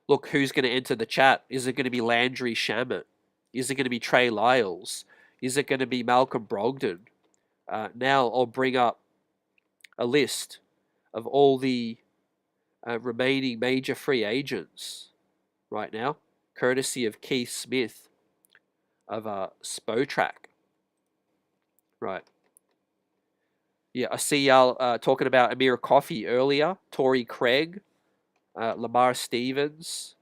Look, who's going to enter the chat? Is it going to be Landry Shamet? Is it going to be Trey Lyles? Is it going to be Malcolm Brogdon? Now I'll bring up a list of all the remaining major free agents right now, courtesy of Keith Smith of Spotrac. Right. Yeah, I see y'all talking about Amir Coffey earlier, Torrey Craig, Lamar Stevens,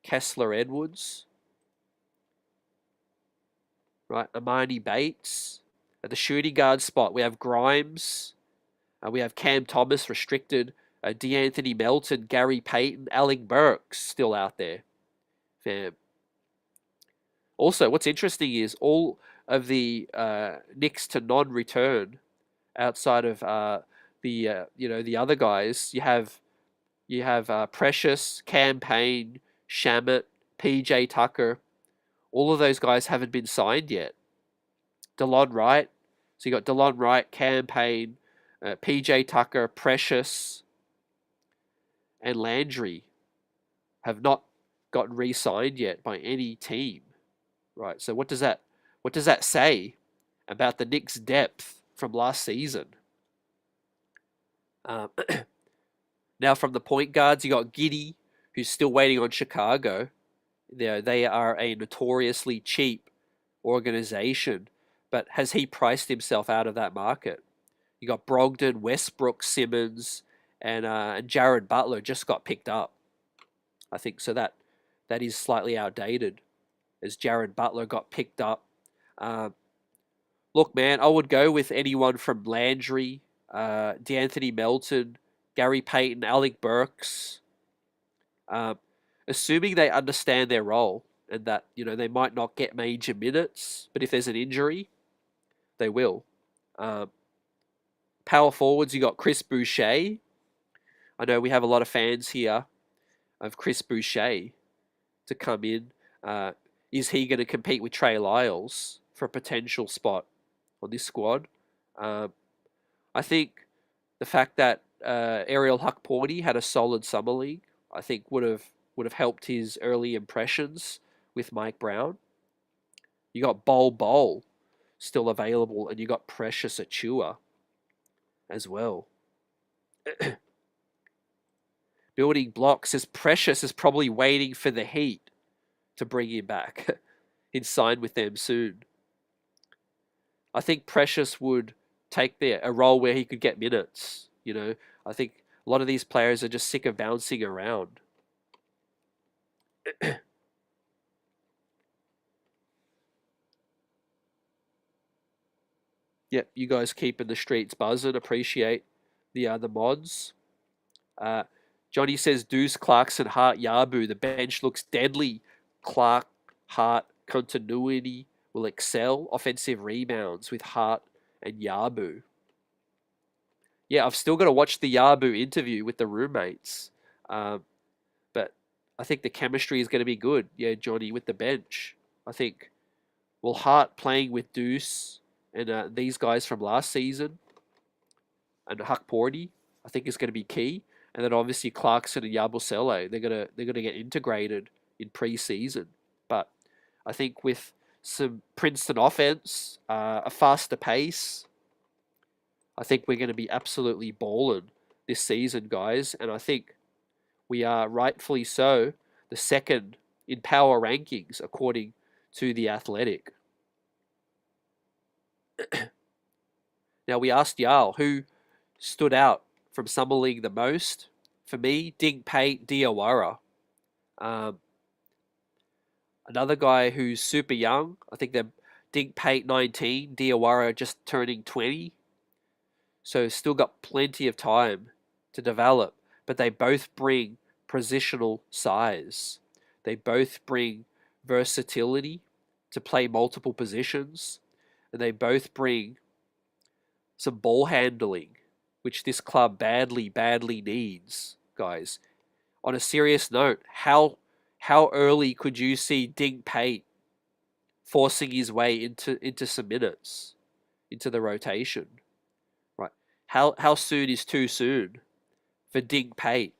Kessler Edwards, right? Amani Bates. At the shooting guard spot, we have Grimes, we have Cam Thomas restricted, DeAnthony Melton, Gary Payton, Alec Burks still out there. Fam. Also, what's interesting is all of the Knicks to non-return outside of the other guys. You have Precious, Campaign, Shamet, PJ Tucker. All of those guys haven't been signed yet. DeLon Wright. So you got DeLon Wright, Campaign, PJ Tucker, Precious, and Landry have not gotten re-signed yet by any team. Right. So what does that say about the Knicks' depth from last season? Now, from the point guards, you got Giddey, who's still waiting on Chicago. They are a notoriously cheap organization, but has he priced himself out of that market? You got Brogdon, Westbrook, Simmons, and Jared Butler just got picked up. I think so that is slightly outdated, as Jared Butler got picked up. Look, man, I would go with anyone from Landry DeAnthony Melton, Gary Payton, Alec Burks, assuming they understand their role and that, they might not get major minutes, but if there's an injury, they will. Power forwards, you got Chris Boucher. I know we have a lot of fans here of Chris Boucher to come in. Is he going to compete with Trey Lyles for a potential spot on this squad? I think the fact that Ariel Huckporty had a solid summer league, I think would have helped his early impressions with Mike Brown. You got Bol still available, and you got Precious Achua as well. Building blocks, as Precious is probably waiting for the Heat to bring him back. He'd sign with them soon. I think Precious would take a role where he could get minutes. I think a lot of these players are just sick of bouncing around. Yep, you guys keeping the streets buzzing. Appreciate the mods. Johnny says Deuce, Clarkson, Hart, Yabu. The bench looks deadly. Clark, Hart, continuity will excel. Offensive rebounds with Hart and Yabu. Yeah, I've still got to watch the Yabu interview with the roommates. But I think the chemistry is going to be good. Yeah, Johnny, with the bench. I think, Hart playing with Deuce and these guys from last season and Huckporty, I think is going to be key. And then obviously Clarkson and Yabusele, they're gonna get integrated in pre-season. But I think with some Princeton offense, a faster pace, I think we're going to be absolutely balling this season, guys. And I think we are rightfully so the second in power rankings according to The Athletic. Now, we asked Yal who stood out from Summer League the most. For me, Dinkpate Diawara. Another guy who's super young. I think they're Dinkpate 19, Diawara just turning 20. So still got plenty of time to develop. But they both bring positional size. They both bring versatility to play multiple positions. And they both bring some ball handling, which this club badly needs, guys. On a serious note, how early could you see Dinkpate forcing his way into some minutes, into the rotation? Right. How soon is too soon for Dinkpate?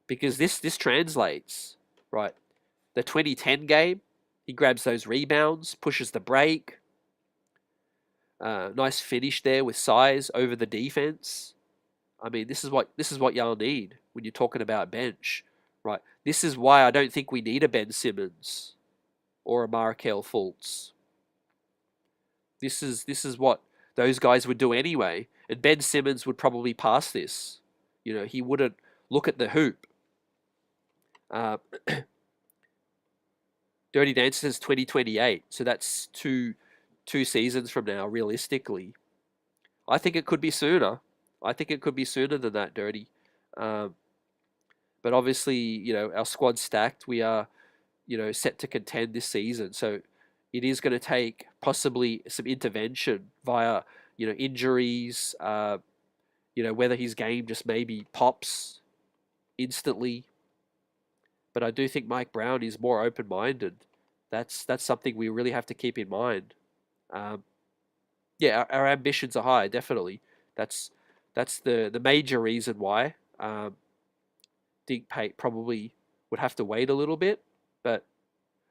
Because this translates, right? The 2010 game, he grabs those rebounds, pushes the break. Nice finish there with size over the defense. I mean, this is what y'all need when you're talking about bench, right? This is why I don't think we need a Ben Simmons or a Markel Fultz. This is what those guys would do anyway, and Ben Simmons would probably pass this. He wouldn't look at the hoop. Dirty Dancer says 2028, so that's two seasons from now, realistically. I think it could be sooner. I think it could be sooner than that, Dirty. But obviously, our squad's stacked. We are, set to contend this season. So it is going to take possibly some intervention via, injuries, whether his game just maybe pops instantly. But I do think Mike Brown is more open-minded. That's something we really have to keep in mind. Yeah, our ambitions are high, definitely. That's the major reason why Dinkpate probably would have to wait a little bit. But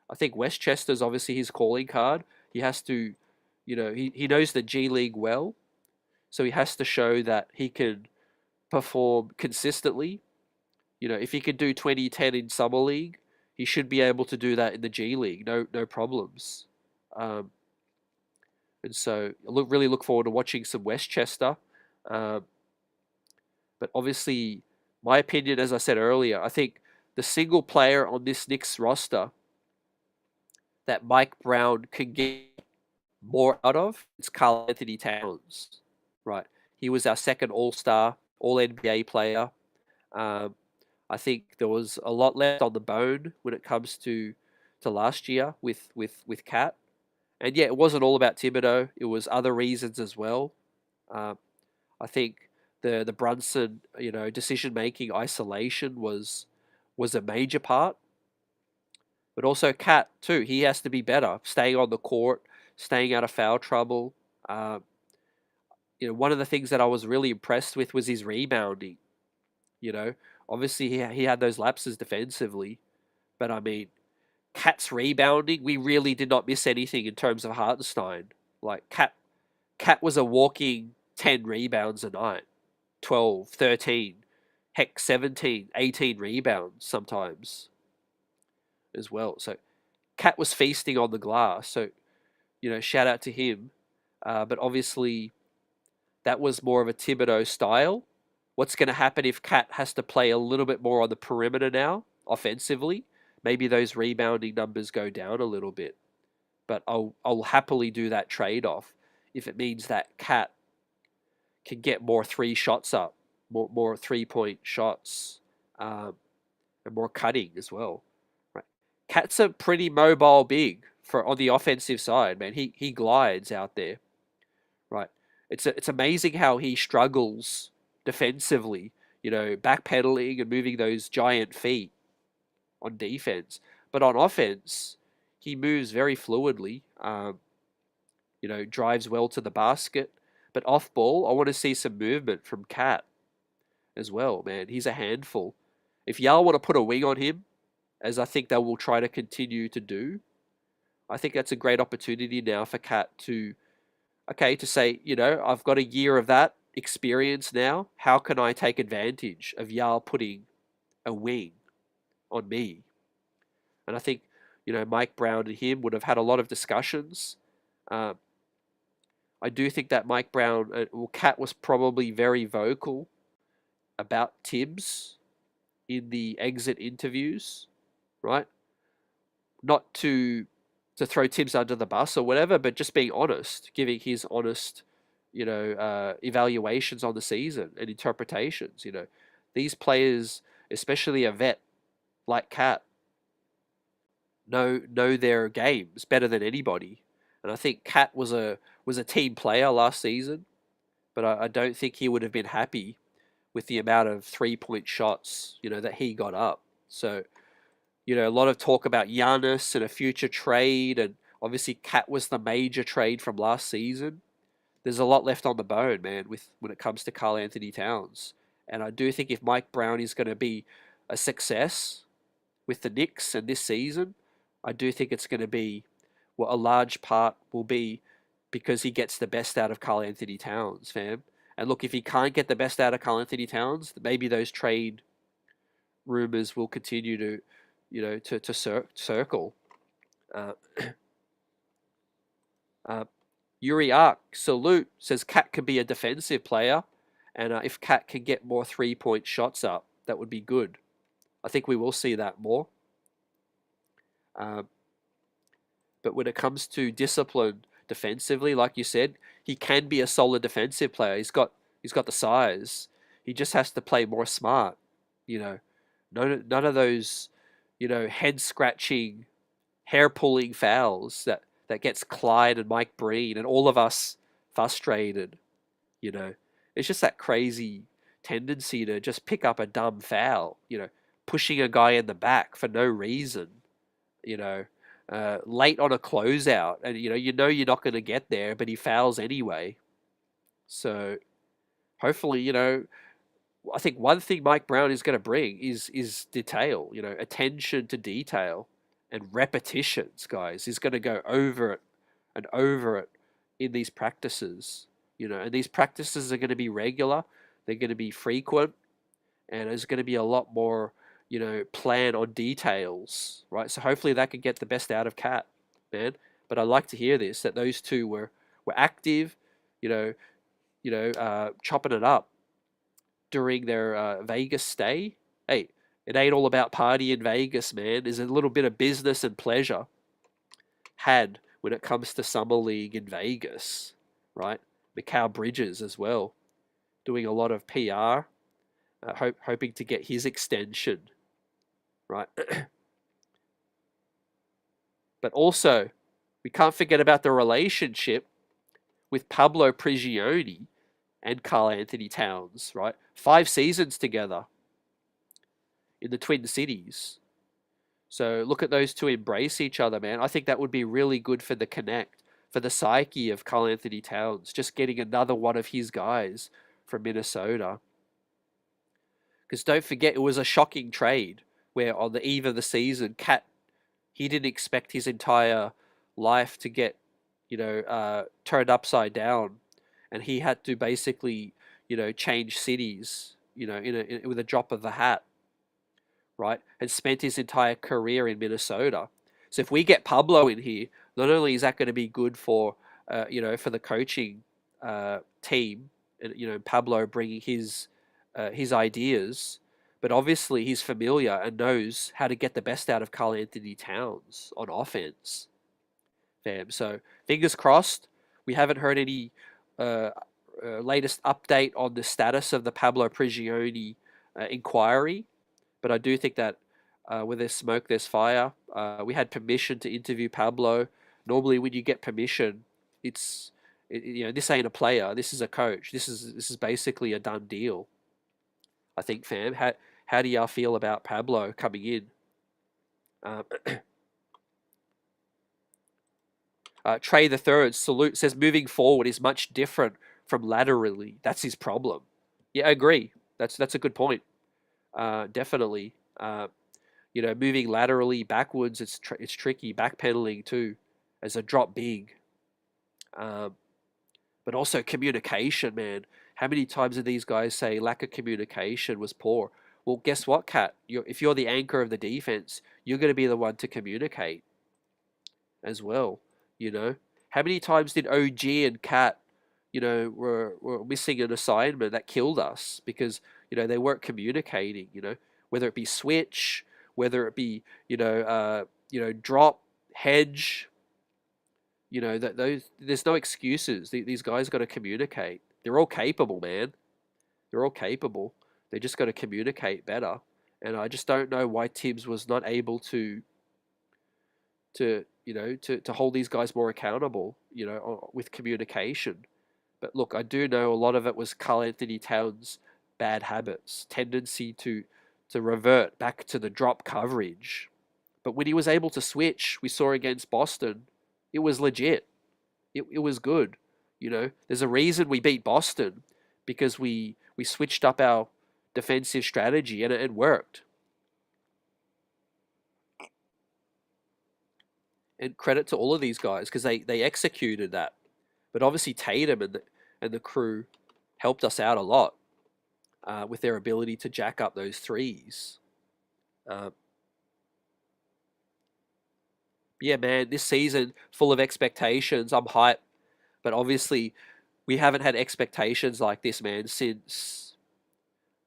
I think Westchester's obviously his calling card. He has to, he knows the G League well, so he has to show that he can perform consistently. If he could do 2010 in Summer League, he should be able to do that in the G League. No problems. And so I really look forward to watching some Westchester. But obviously, my opinion, as I said earlier, I think the single player on this Knicks roster that Mike Brown can get more out of is Karl Anthony Towns. Right. He was our second All-Star, All-NBA player. I think there was a lot left on the bone when it comes to last year with Cat. And yeah, it wasn't all about Thibodeau. It was other reasons as well. I think the Brunson, decision making isolation was a major part. But also Cat too. He has to be better, staying on the court, staying out of foul trouble. One of the things that I was really impressed with was his rebounding. Obviously he had those lapses defensively, but I mean, Cat's rebounding, we really did not miss anything in terms of Hartenstein. Like Cat was a walking 10 rebounds a night, 12, 13, heck 17, 18 rebounds sometimes as well. So Cat was feasting on the glass. So, shout out to him. But obviously that was more of a Thibodeau style. What's going to happen if Cat has to play a little bit more on the perimeter now, offensively? Maybe those rebounding numbers go down a little bit. But I'll happily do that trade-off if it means that Cat can get more 3 shots up, more 3-point shots, and more cutting as well. Right. Cat's a pretty mobile big on the offensive side, man. He glides out there. Right. It's amazing how he struggles defensively, backpedaling and moving those giant feet on defense. But on offense, he moves very fluidly, drives well to the basket. But off ball, I want to see some movement from Cat as well, man. He's a handful. If y'all want to put a wing on him, as I think they will try to continue to do, I think that's a great opportunity now for Cat to say, I've got a year of that experience now. How can I take advantage of y'all putting a wing on me? And I think, Mike Brown and him would have had a lot of discussions. I do think that Mike Brown, Cat was probably very vocal about Tibbs in the exit interviews, right? Not to throw Tibbs under the bus or whatever, but just being honest, giving his honest, evaluations on the season and interpretations. These players, especially a vet like Cat, know their games better than anybody. And I think Cat was a team player last season, but I don't think he would have been happy with the amount of 3-point shots, that he got up. So, a lot of talk about Giannis and a future trade, and obviously Cat was the major trade from last season. There's a lot left on the bone, man, when it comes to Karl Anthony Towns. And I do think if Mike Brown is going to be a success with the Knicks and this season, I do think it's going to be, a large part will be because he gets the best out of Karl Anthony Towns, fam. And look, if he can't get the best out of Karl Anthony Towns, maybe those trade rumors will continue to circle. Yuri Ark, salute, says Cat can be a defensive player, and if Cat can get more 3-point shots up, that would be good. I think we will see that more. But when it comes to discipline defensively, like you said, he can be a solid defensive player. He's got the size. He just has to play more smart. None of those, head scratching, hair pulling fouls that gets Clyde and Mike Breen and all of us frustrated. It's just that crazy tendency to just pick up a dumb foul. Pushing a guy in the back for no reason. Late on a closeout, and you're not going to get there, but he fouls anyway. So hopefully, I think one thing Mike Brown is going to bring is detail, attention to detail and repetitions, guys. He's going to go over it and over it in these practices, and these practices are going to be regular, they're going to be frequent, and there's going to be a lot more plan on details, right? So hopefully that can get the best out of Cat, man. But I like to hear this, that those two were active, chopping it up during their Vegas stay. Hey, it ain't all about party in Vegas, man. There's a little bit of business and pleasure had when it comes to Summer League in Vegas, right? Mikal Bridges as well. doing a lot of PR, hoping to get his extension, right? But also, we can't forget about the relationship with Pablo Prigioni and Karl Anthony Towns, right? 5 seasons together in the Twin Cities. So look at those two embrace each other, man. I think that would be really good for the connect, for the psyche of Karl Anthony Towns, just getting another one of his guys from Minnesota. Because don't forget, it was a shocking trade where on the eve of the season, he didn't expect his entire life to get, turned upside down, and he had to basically, change cities, with a drop of a hat, right? And spent his entire career in Minnesota. So if we get Pablo in here, not only is that going to be good for, for the coaching team, and Pablo bringing his ideas, but obviously he's familiar and knows how to get the best out of Karl Anthony Towns on offense. Fam. So fingers crossed. We haven't heard any latest update on the status of the Pablo Prigioni inquiry, but I do think that where there's smoke, there's fire. We had permission to interview Pablo. Normally, when you get permission, this ain't a player. This is a coach. This is basically a done deal. I think, fam. How do y'all feel about Pablo coming in? Trey the Third salute says moving forward is much different from laterally. That's his problem. Yeah, I agree. That's a good point. Definitely. Moving laterally backwards, it's tricky. Backpedaling too, as a drop big. But also communication, man. How many times did these guys say lack of communication was poor? Well, guess what, Kat? If you're the anchor of the defense, you're going to be the one to communicate as well. How many times did OG and Kat, were missing an assignment that killed us because they weren't communicating. Whether it be switch, whether it be drop, hedge. There's no excuses. These guys got to communicate. They're all capable, man. They're all capable. They just got to communicate better. And I just don't know why Tibbs was not able to hold these guys more accountable, with communication. But look, I do know a lot of it was Karl Anthony Towns' bad habits, tendency to revert back to the drop coverage. But when he was able to switch, we saw against Boston, it was legit. It was good. There's a reason we beat Boston, because we switched up our defensive strategy and it worked. And credit to all of these guys because they executed that. But obviously Tatum and the crew helped us out a lot with their ability to jack up those threes. Yeah, man, this season full of expectations. I'm hyped, but obviously we haven't had expectations like this, man, since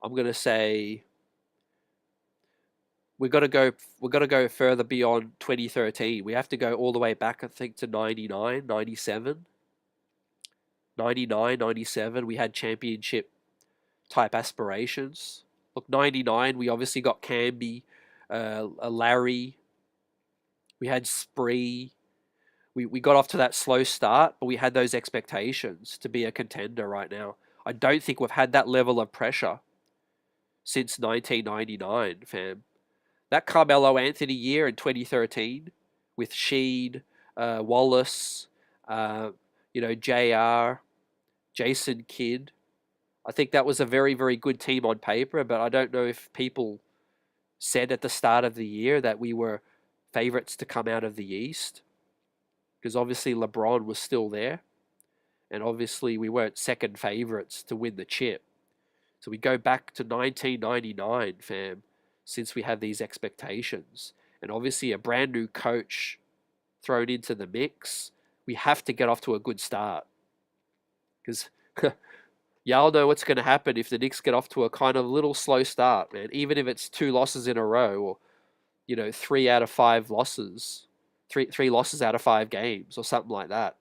I'm gonna say we've got to go further beyond 2013. We have to go all the way back, I think, to 99, 97. 99, 97, we had championship type aspirations. Look, 99, we obviously got Camby, Larry. We had Spree. We got off to that slow start, but we had those expectations to be a contender right now. I don't think we've had that level of pressure since 1999, fam. That Carmelo Anthony year in 2013 with Sheed, Wallace, JR, Jason Kidd. I think that was a very, very good team on paper, but I don't know if people said at the start of the year that we were favorites to come out of the East, because obviously LeBron was still there, and obviously we weren't second favorites to win the chip. So we go back to 1999, fam, since we have these expectations. And obviously a brand new coach thrown into the mix. We have to get off to a good start. Because y'all know what's going to happen if the Knicks get off to a kind of little slow start, man. Even if it's 2 losses in a row, or 3 out of 5 losses, three losses out of 5 games, or something like that.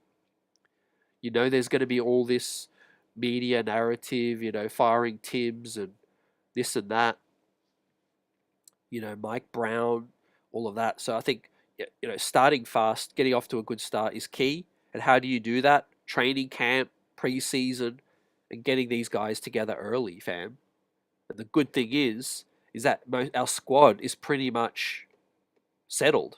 There's going to be all this media narrative, firing Tibbs and this and that, Mike Brown, all of that. So I think, starting fast, getting off to a good start is key. And how do you do that? Training camp, preseason, and getting these guys together early, fam. And the good thing is that our squad is pretty much settled.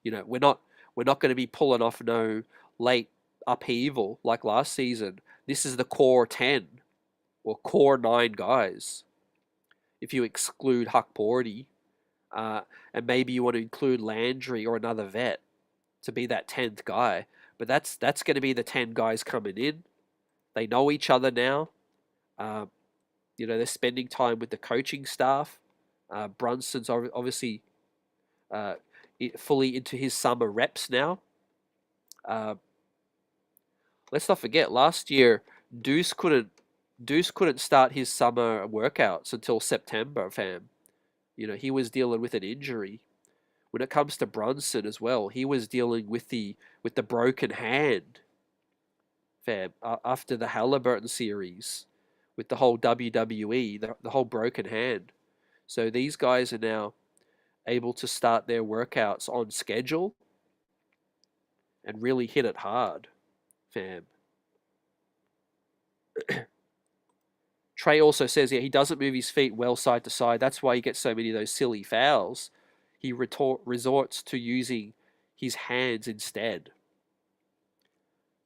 We're not going to be pulling off no late upheaval like last season. This is the core 10 or core 9 guys. If you exclude Huck Porty, and maybe you want to include Landry or another vet to be that 10th guy, but that's going to be the 10 guys coming in. They know each other now. They're spending time with the coaching staff. Brunson's obviously fully into his summer reps now. Let's not forget, last year Deuce couldn't start his summer workouts until September, fam. He was dealing with an injury. When it comes to Brunson as well, he was dealing with the broken hand, fam, after the Halliburton series with the whole WWE, the whole broken hand. So these guys are now able to start their workouts on schedule and really hit it hard, fam. Trey also says, he doesn't move his feet well side to side. That's why he gets so many of those silly fouls. He resorts to using his hands instead.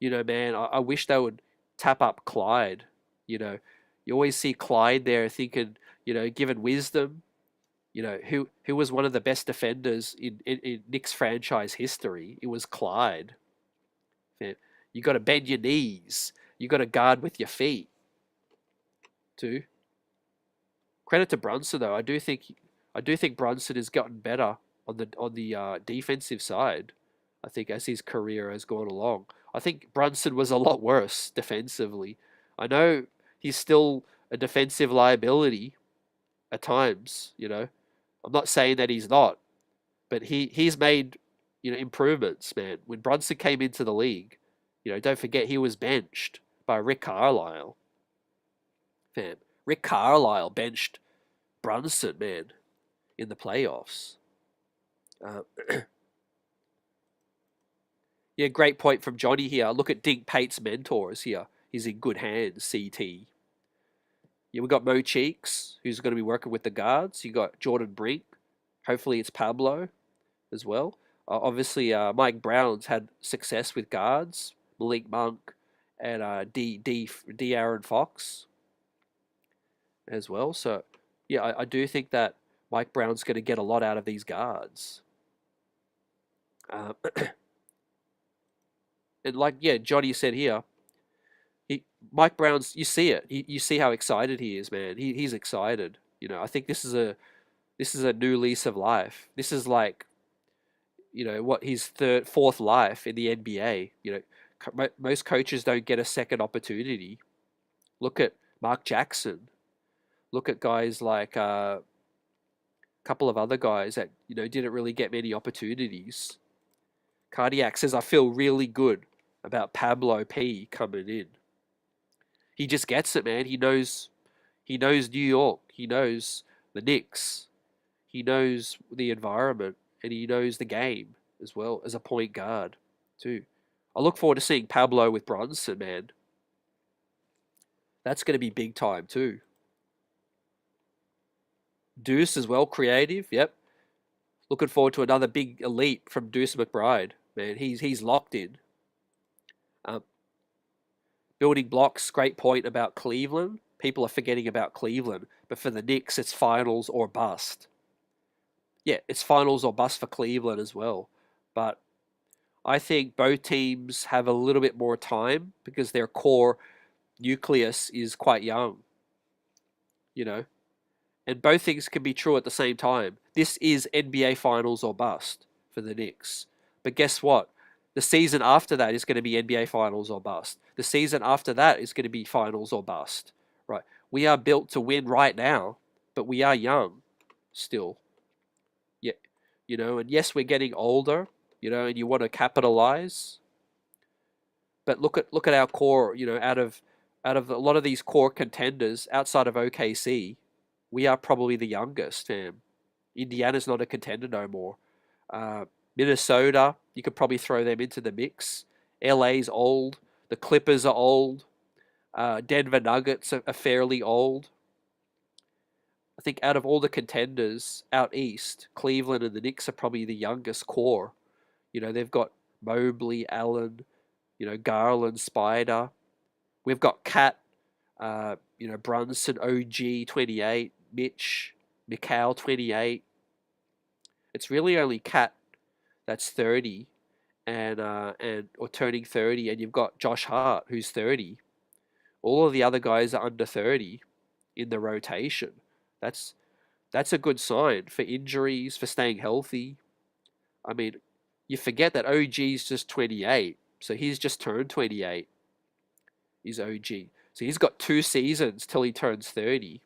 Man, I wish they would tap up Clyde. You always see Clyde there thinking, given wisdom, who was one of the best defenders in Knicks franchise history. It was Clyde. You got to bend your knees. You got to guard with your feet. Too. Credit to Brunson though. I do think Brunson has gotten better on the defensive side. I think as his career has gone along, I think Brunson was a lot worse defensively. I know he's still a defensive liability at times. I'm not saying that he's not, but he's made improvements, man. When Brunson came into the league, don't forget he was benched by Rick Carlisle. Fam, Rick Carlisle benched Brunson, man, in the playoffs. Yeah, great point from Johnny here. Look at Dink Pate's mentors here. He's in good hands, CT. Yeah, we got Mo Cheeks, who's going to be working with the guards. You got Jordan Brink. Hopefully it's Pablo as well. Obviously, Mike Brown's had success with guards. Malik Monk and D. Aaron Fox as well. So, yeah, I do think that Mike Brown's going to get a lot out of these guards. And like, yeah, Johnny said here, Mike Brown's, you see it. You see how excited he is, man. He's excited. I think this is a new lease of life. This is like, what his fourth life in the NBA. Most coaches don't get a second opportunity. Look at Mark Jackson. Look at guys like a couple of other guys that didn't really get many opportunities. Cardiac says, I feel really good about Pablo P coming in. He just gets it, man. He knows New York. He knows the Knicks. He knows the environment, and he knows the game as well as a point guard too. I look forward to seeing Pablo with Brunson, man. That's going to be big time too. Deuce as well, creative. Yep. Looking forward to another big elite from Deuce McBride. Man, he's locked in. Building blocks, great point about Cleveland. People are forgetting about Cleveland, but for the Knicks, it's finals or bust. Yeah, it's finals or bust for Cleveland as well. But I think both teams have a little bit more time because their core nucleus is quite young. And both things can be true at the same time. This is NBA finals or bust for the Knicks. But guess what? The season after that is going to be NBA finals or bust. The season after that is going to be finals or bust. Right? We are built to win right now, but we are young still. Yeah, and yes, we're getting older, and you want to capitalize. But look at our core, out of out of a lot of these core contenders outside of OKC, we are probably the youngest, fam. Indiana's not a contender no more. Minnesota, you could probably throw them into the mix. LA's old. The Clippers are old. Denver Nuggets are fairly old. I think out of all the contenders out east, Cleveland and the Knicks are probably the youngest core. You know, they've got Mobley, Allen, you know, Garland, Spider. We've got Cat, you know, Brunson, OG, 28, Mitch, Mikal, 28. It's really only Cat that's 30 and or turning 30, and you've got Josh Hart who's 30. All of the other guys are under 30 in the rotation. That's a good sign for injuries, for staying healthy. I mean, you forget that OG's just 28, so he's just turned 28. He's OG. So he's got 2 seasons till he turns 30.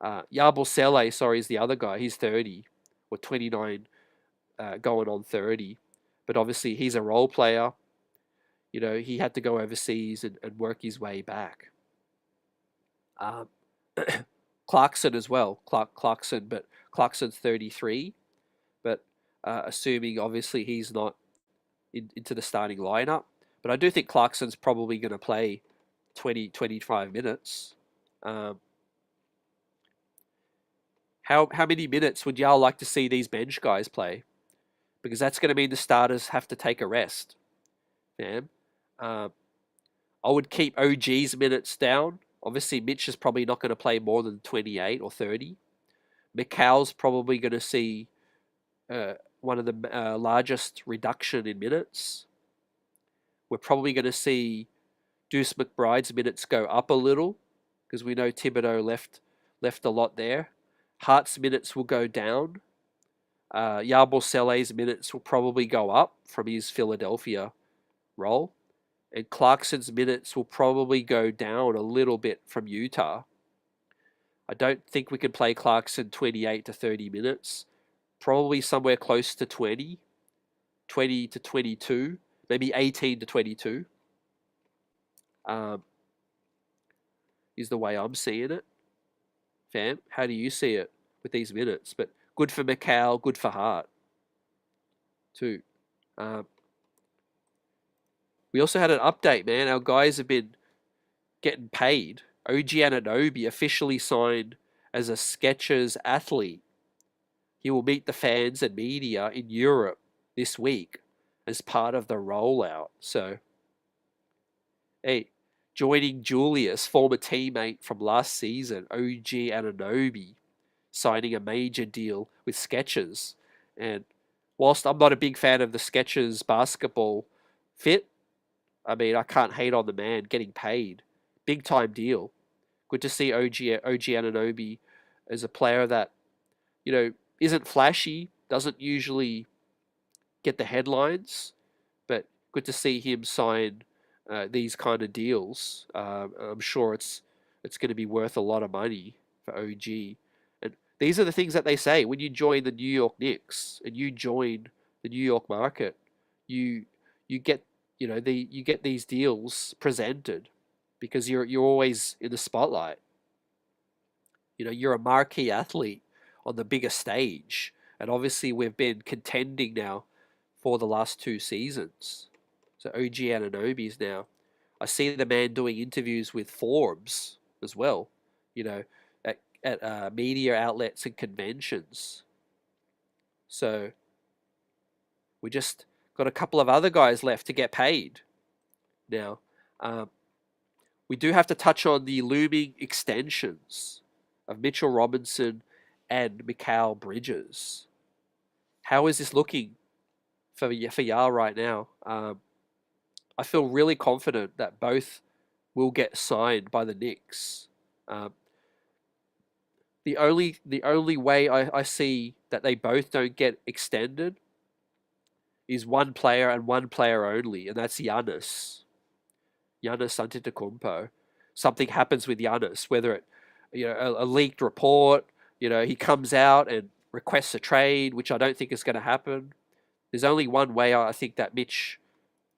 Yabusele, sorry, is the other guy. He's 30 or 29, going on 30. But obviously he's a role player. You know, he had to go overseas and work his way back. Clarkson as well. Clarkson, but Clarkson's 33. But assuming obviously he's not into the starting lineup. But I do think Clarkson's probably going to play 20, 25 minutes. How many minutes would y'all like to see these bench guys play? Because that's going to mean the starters have to take a rest. Fam. I would keep OG's minutes down. Obviously, Mitch is probably not going to play more than 28 or 30. Mikal's probably going to see one of the largest reduction in minutes. We're probably going to see Deuce McBride's minutes go up a little because we know Thibodeau left a lot there. Hart's minutes will go down. Yabusele's minutes will probably go up from his Philadelphia role. And Clarkson's minutes will probably go down a little bit from Utah. I don't think we can play Clarkson 28 to 30 minutes. Probably somewhere close to 20 to 22, maybe 18 to 22. Is the way I'm seeing it. Fam, how do you see it with these minutes? But good for Mikal, good for Hart, too. We also had an update, man. Our guys have been getting paid. OG Anunoby officially signed as a Skechers athlete. He will meet the fans and media in Europe this week as part of the rollout. So, hey, joining Julius, former teammate from last season, OG Anunoby, signing a major deal with Skechers. And whilst I'm not a big fan of the Skechers basketball fit, I mean, I can't hate on the man getting paid. Big time deal. Good to see OG Anunoby as a player that, you know, isn't flashy, doesn't usually get the headlines, but good to see him sign these kind of deals. I'm sure it's going to be worth a lot of money for OG. And these are the things that they say when you join the New York Knicks and you join the New York market. You get, you know, you get these deals presented because you're always in the spotlight. You know, you're a marquee athlete on the bigger stage, and obviously we've been contending now for the last 2 seasons. So OG Anunoby's now. I see the man doing interviews with Forbes as well, you know, at media outlets and conventions. So we just got a couple of other guys left to get paid. Now, we do have to touch on the looming extensions of Mitchell Robinson and Mikal Bridges. How is this looking for y'all right now? I feel really confident that both will get signed by the Knicks. The only way I see that they both don't get extended is one player and one player only, and that's Giannis Antetokounmpo. Something happens with Giannis, whether it, you know, a leaked report, you know, he comes out and requests a trade, which I don't think is going to happen. There's only one way I think that Mitch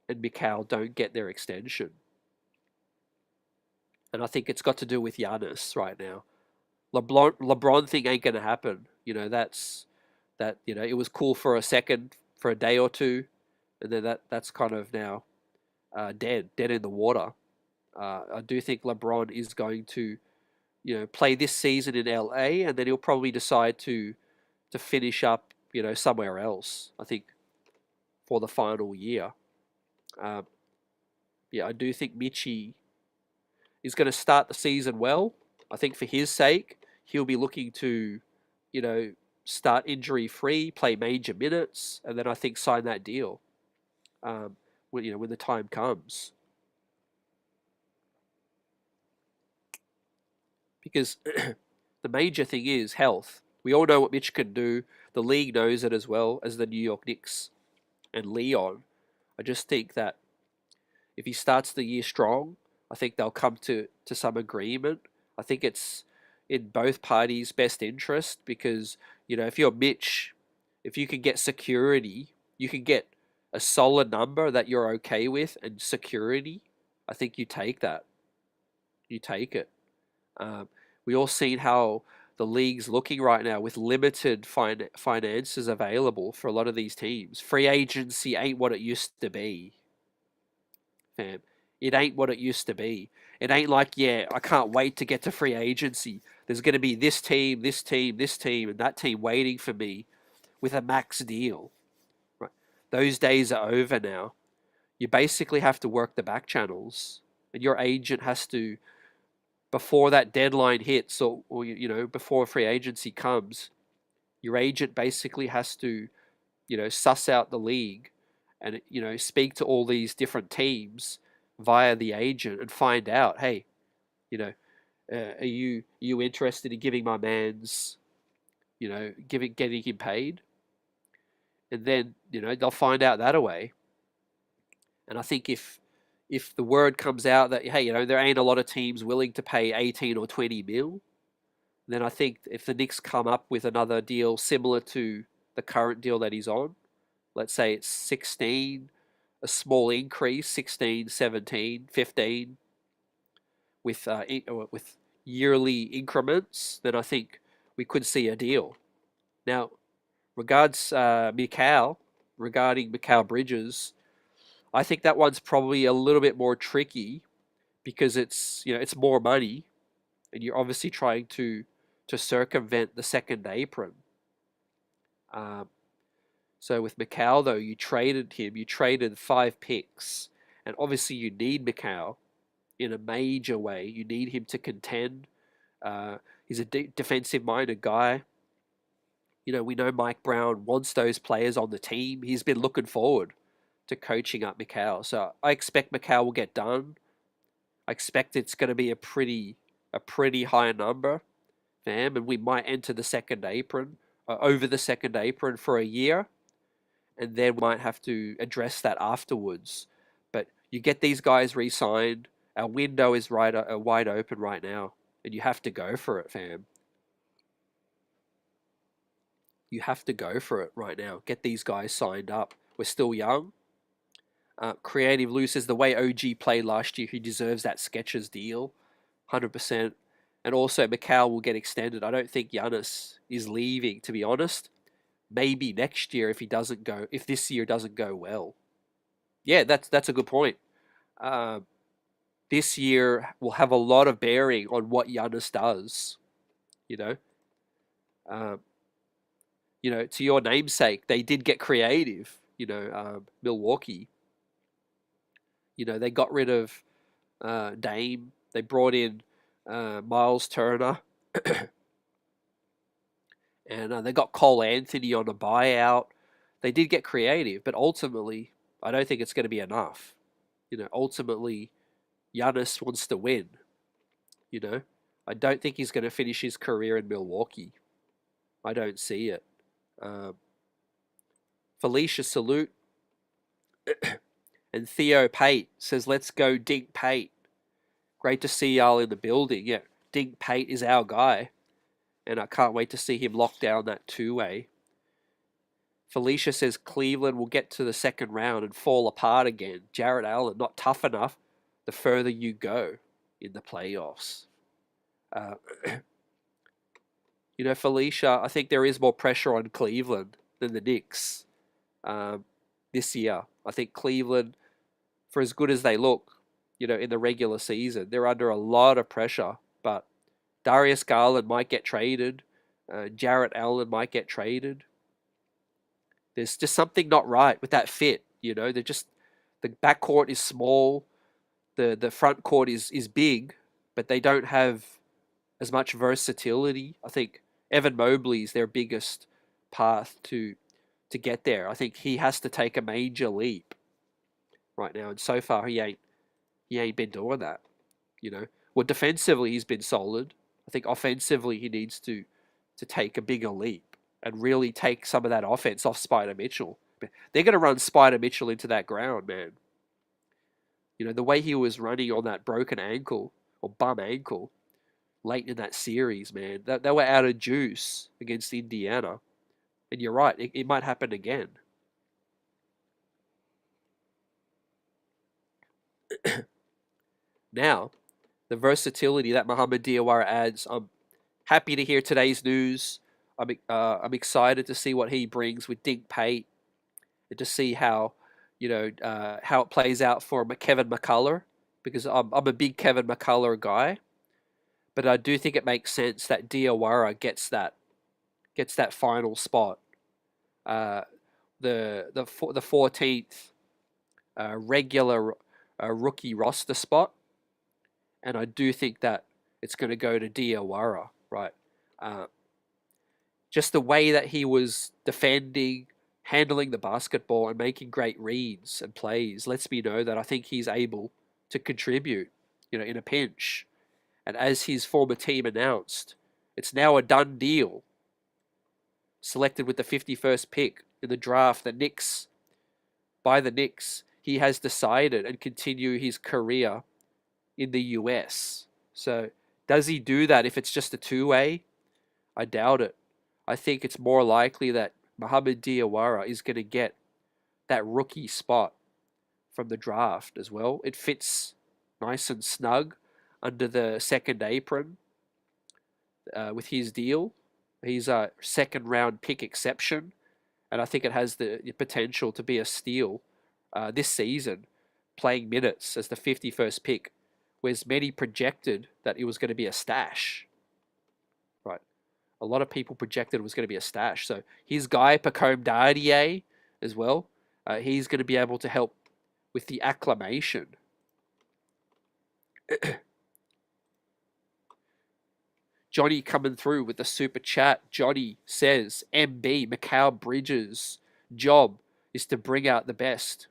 and Mikal don't get their extension. And I think it's got to do with Giannis right now. LeBron thing ain't going to happen. You know, it was cool for a second, for a day or two, and then that's kind of now dead in the water. I do think LeBron is going to, play this season in LA, and then he'll probably decide to finish up, somewhere else. I think for the final year. Yeah, I do think Mitchie is going to start the season well. I think for his sake, he'll be looking to, start injury free, play major minutes, and then I think sign that deal. When the time comes, because the major thing is health. We all know what Mitch can do. The league knows it as well as the New York Knicks and Leon. I just think that if he starts the year strong, I think they'll come to some agreement. I think it's in both parties' best interest because, if you're Mitch, if you can get security, you can get a solid number that you're okay with and security, I think you take that. You take it. We all seen how the league's looking right now with limited finances available for a lot of these teams. Free agency ain't what it used to be, fam. It ain't what it used to be. It ain't like, yeah, I can't wait to get to free agency. There's going to be this team, this team, this team, and that team waiting for me with a max deal. Right? Those days are over now. You basically have to work the back channels, and your agent has to, before that deadline hits, or before free agency comes, your agent basically has to, suss out the league, and speak to all these different teams via the agent and find out, hey, are you interested in giving my man's, getting him paid, and then they'll find out that way. And I think if the word comes out that, hey, there ain't a lot of teams willing to pay 18 or 20 mil, then I think if the Knicks come up with another deal similar to the current deal that he's on, let's say it's 16, a small increase, 16, 17, 15, with yearly increments, then I think we could see a deal. Now, regarding Mikal Bridges, I think that one's probably a little bit more tricky because it's more money, and you're obviously trying to circumvent the second apron. So with Mikal, though, you traded 5 picks, and obviously you need Mikal in a major way. You need him to contend. He's a defensive-minded guy. We know Mike Brown wants those players on the team. He's been looking forward to coaching up Mikal. So I expect Mikal will get done. I expect it's going to be a pretty high number, fam, and we might enter the second apron, over the second apron for a year, and then we might have to address that afterwards. But you get these guys re-signed. Our window is wide open right now, and you have to go for it, fam. You have to go for it right now. Get these guys signed up. We're still young. Creative Lou says the way OG played last year, he deserves that Skechers deal, 100%. And also, Mikal will get extended. I don't think Giannis is leaving, to be honest. Maybe next year if this year doesn't go well. Yeah, that's a good point. This year will have a lot of bearing on what Giannis does. To your namesake, they did get creative. Milwaukee. They got rid of Dame. They brought in Miles Turner. And they got Cole Anthony on a buyout. They did get creative, but ultimately, I don't think it's going to be enough. Ultimately, Giannis wants to win. I don't think he's going to finish his career in Milwaukee. I don't see it. Felicia Salute and Theo Pate says, let's go Dink Pate. Great to see y'all in the building. Yeah, Dink Pate is our guy. And I can't wait to see him lock down that two-way. Felicia says Cleveland will get to the second round and fall apart again. Jarrett Allen, not tough enough the further you go. in the playoffs. Felicia, I think there is more pressure on Cleveland than the Knicks this year. I think Cleveland, for as good as they look, in the regular season, they're under a lot of pressure. But Darius Garland might get traded. Jarrett Allen might get traded. There's just something not right with that fit. They're just, the backcourt is small. The front court is big, but they don't have as much versatility. I think Evan Mobley is their biggest path to get there. I think he has to take a major leap right now, and so far he ain't been doing that. Well, defensively he's been solid. I think offensively he needs to take a bigger leap and really take some of that offense off Spider Mitchell. They're going to run Spider Mitchell into that ground, man. The way he was running on that broken ankle or bum ankle late in that series, man, they were out of juice against Indiana. And you're right, it might happen again. Now, the versatility that Mohamed Diawara adds, I'm happy to hear today's news. I'm excited to see what he brings with Dink Pate and to see how it plays out for Kevin McCullough, because I'm a big Kevin McCullough guy. But I do think it makes sense that Diawara gets that final spot, the 14th regular rookie roster spot, and I do think that it's going to go to Diawara, right? Just the way that he was defending, handling the basketball, and making great reads and plays lets me know that I think he's able to contribute, in a pinch. And as his former team announced, it's now a done deal. Selected with the 51st pick in the draft, by the Knicks, he has decided and continue his career in the US. So does he do that if it's just a two-way? I doubt it. I think it's more likely that Mohamed Diawara is going to get that rookie spot from the draft as well. It fits nice and snug under the second apron with his deal. He's a second-round pick exception, and I think it has the potential to be a steal this season, playing minutes as the 51st pick, whereas many projected that it was going to be a stash. Right. A lot of people projected it was going to be a stash. So his guy, Pacome Dardier, as well, he's going to be able to help with the acclamation. Johnny coming through with the super chat. Johnny says, MB, Mikal Bridges' job is to bring out the best.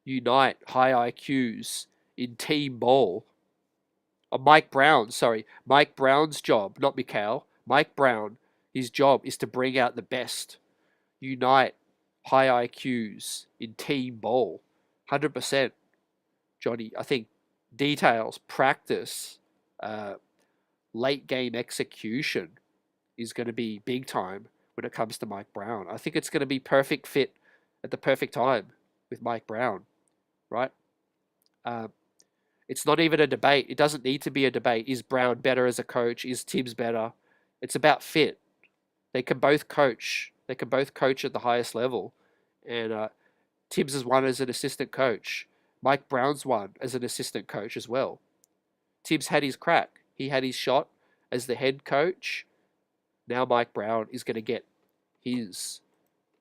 Unite high IQs in team ball. Mike Brown's job, not Mikal. Mike Brown, his job is to bring out the best. Unite high IQs in team ball. 100%, Johnny. I think details, practice, late game execution is going to be big time when it comes to Mike Brown. I think it's going to be perfect fit at the perfect time with Mike Brown, right? It's not even a debate. It doesn't need to be a debate. Is Brown better as a coach? Is Tibbs better? It's about fit. They can both coach. They can both coach at the highest level. And Tibbs has won as an assistant coach. Mike Brown's won as an assistant coach as well. Tibbs had his crack. He had his shot as the head coach. Now Mike Brown is going to get his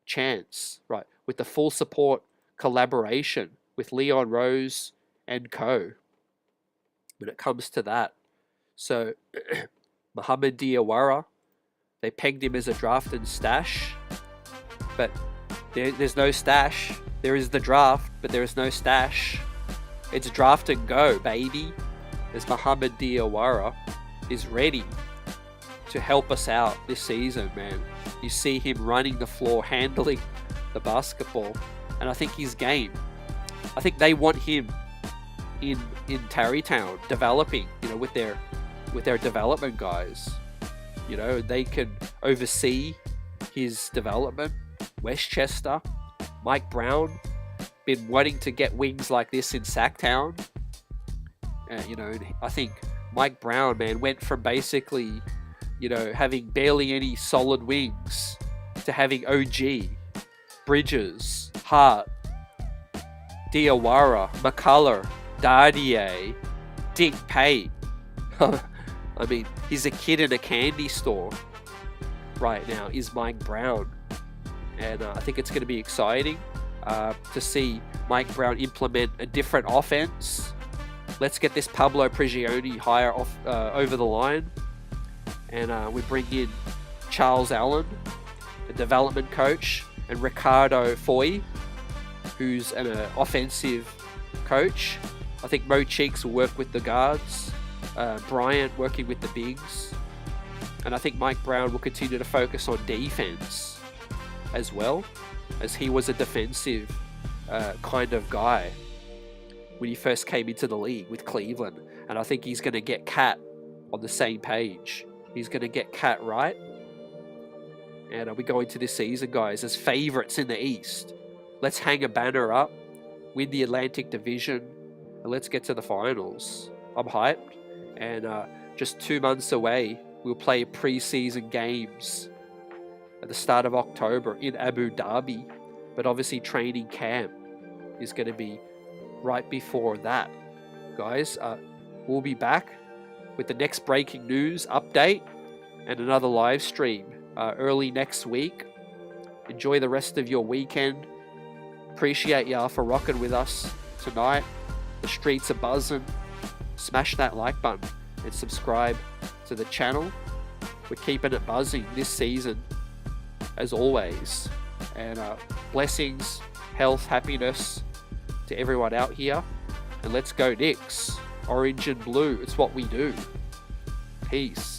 chance, right, with the full support collaboration with Leon Rose and co. When it comes to that. So, Mohamed Diawara, they pegged him as a draft and stash, but there's no stash. There is the draft, but there is no stash. It's draft and go, baby. As Mohamed Diawara is ready to help us out this season, man. You see him running the floor, handling the basketball, and I think his game. I think they want him in Tarrytown developing, with their development guys. They can oversee his development. Westchester, Mike Brown, been wanting to get wings like this in Sacktown. You know, I think Mike Brown, man, went from basically, you know, having barely any solid wings to having OG, Bridges, Hart, Diawara, McCullough, Dardier, Dick Pate. I mean, he's a kid in a candy store right now, is Mike Brown. And I think it's going to be exciting to see Mike Brown implement a different offense. Let's get this Pablo Prigioni hire off over the line. And we bring in Charles Allen, a development coach, and Ricardo Foy, who's an offensive coach. I think Mo Cheeks will work with the guards. Bryant working with the bigs. And I think Mike Brown will continue to focus on defense as well, as he was a defensive kind of guy when he first came into the league with Cleveland. And I think he's going to get Cat on the same page. He's going to get Cat right. And we go into this season, guys, as favorites in the East. Let's hang a banner up, win the Atlantic Division, and let's get to the finals. I'm hyped. And just 2 months away, we'll play preseason games at the start of October in Abu Dhabi. But obviously training camp is going to be right before that. Guys, we'll be back with the next breaking news update and another live stream early next week. Enjoy the rest of your weekend. Appreciate y'all for rocking with us tonight. The streets are buzzing. Smash that like button and subscribe to the channel. We're keeping it buzzing this season, as always. And blessings, health, happiness to everyone out here. And let's go Knicks. Orange and blue, it's what we do. Peace.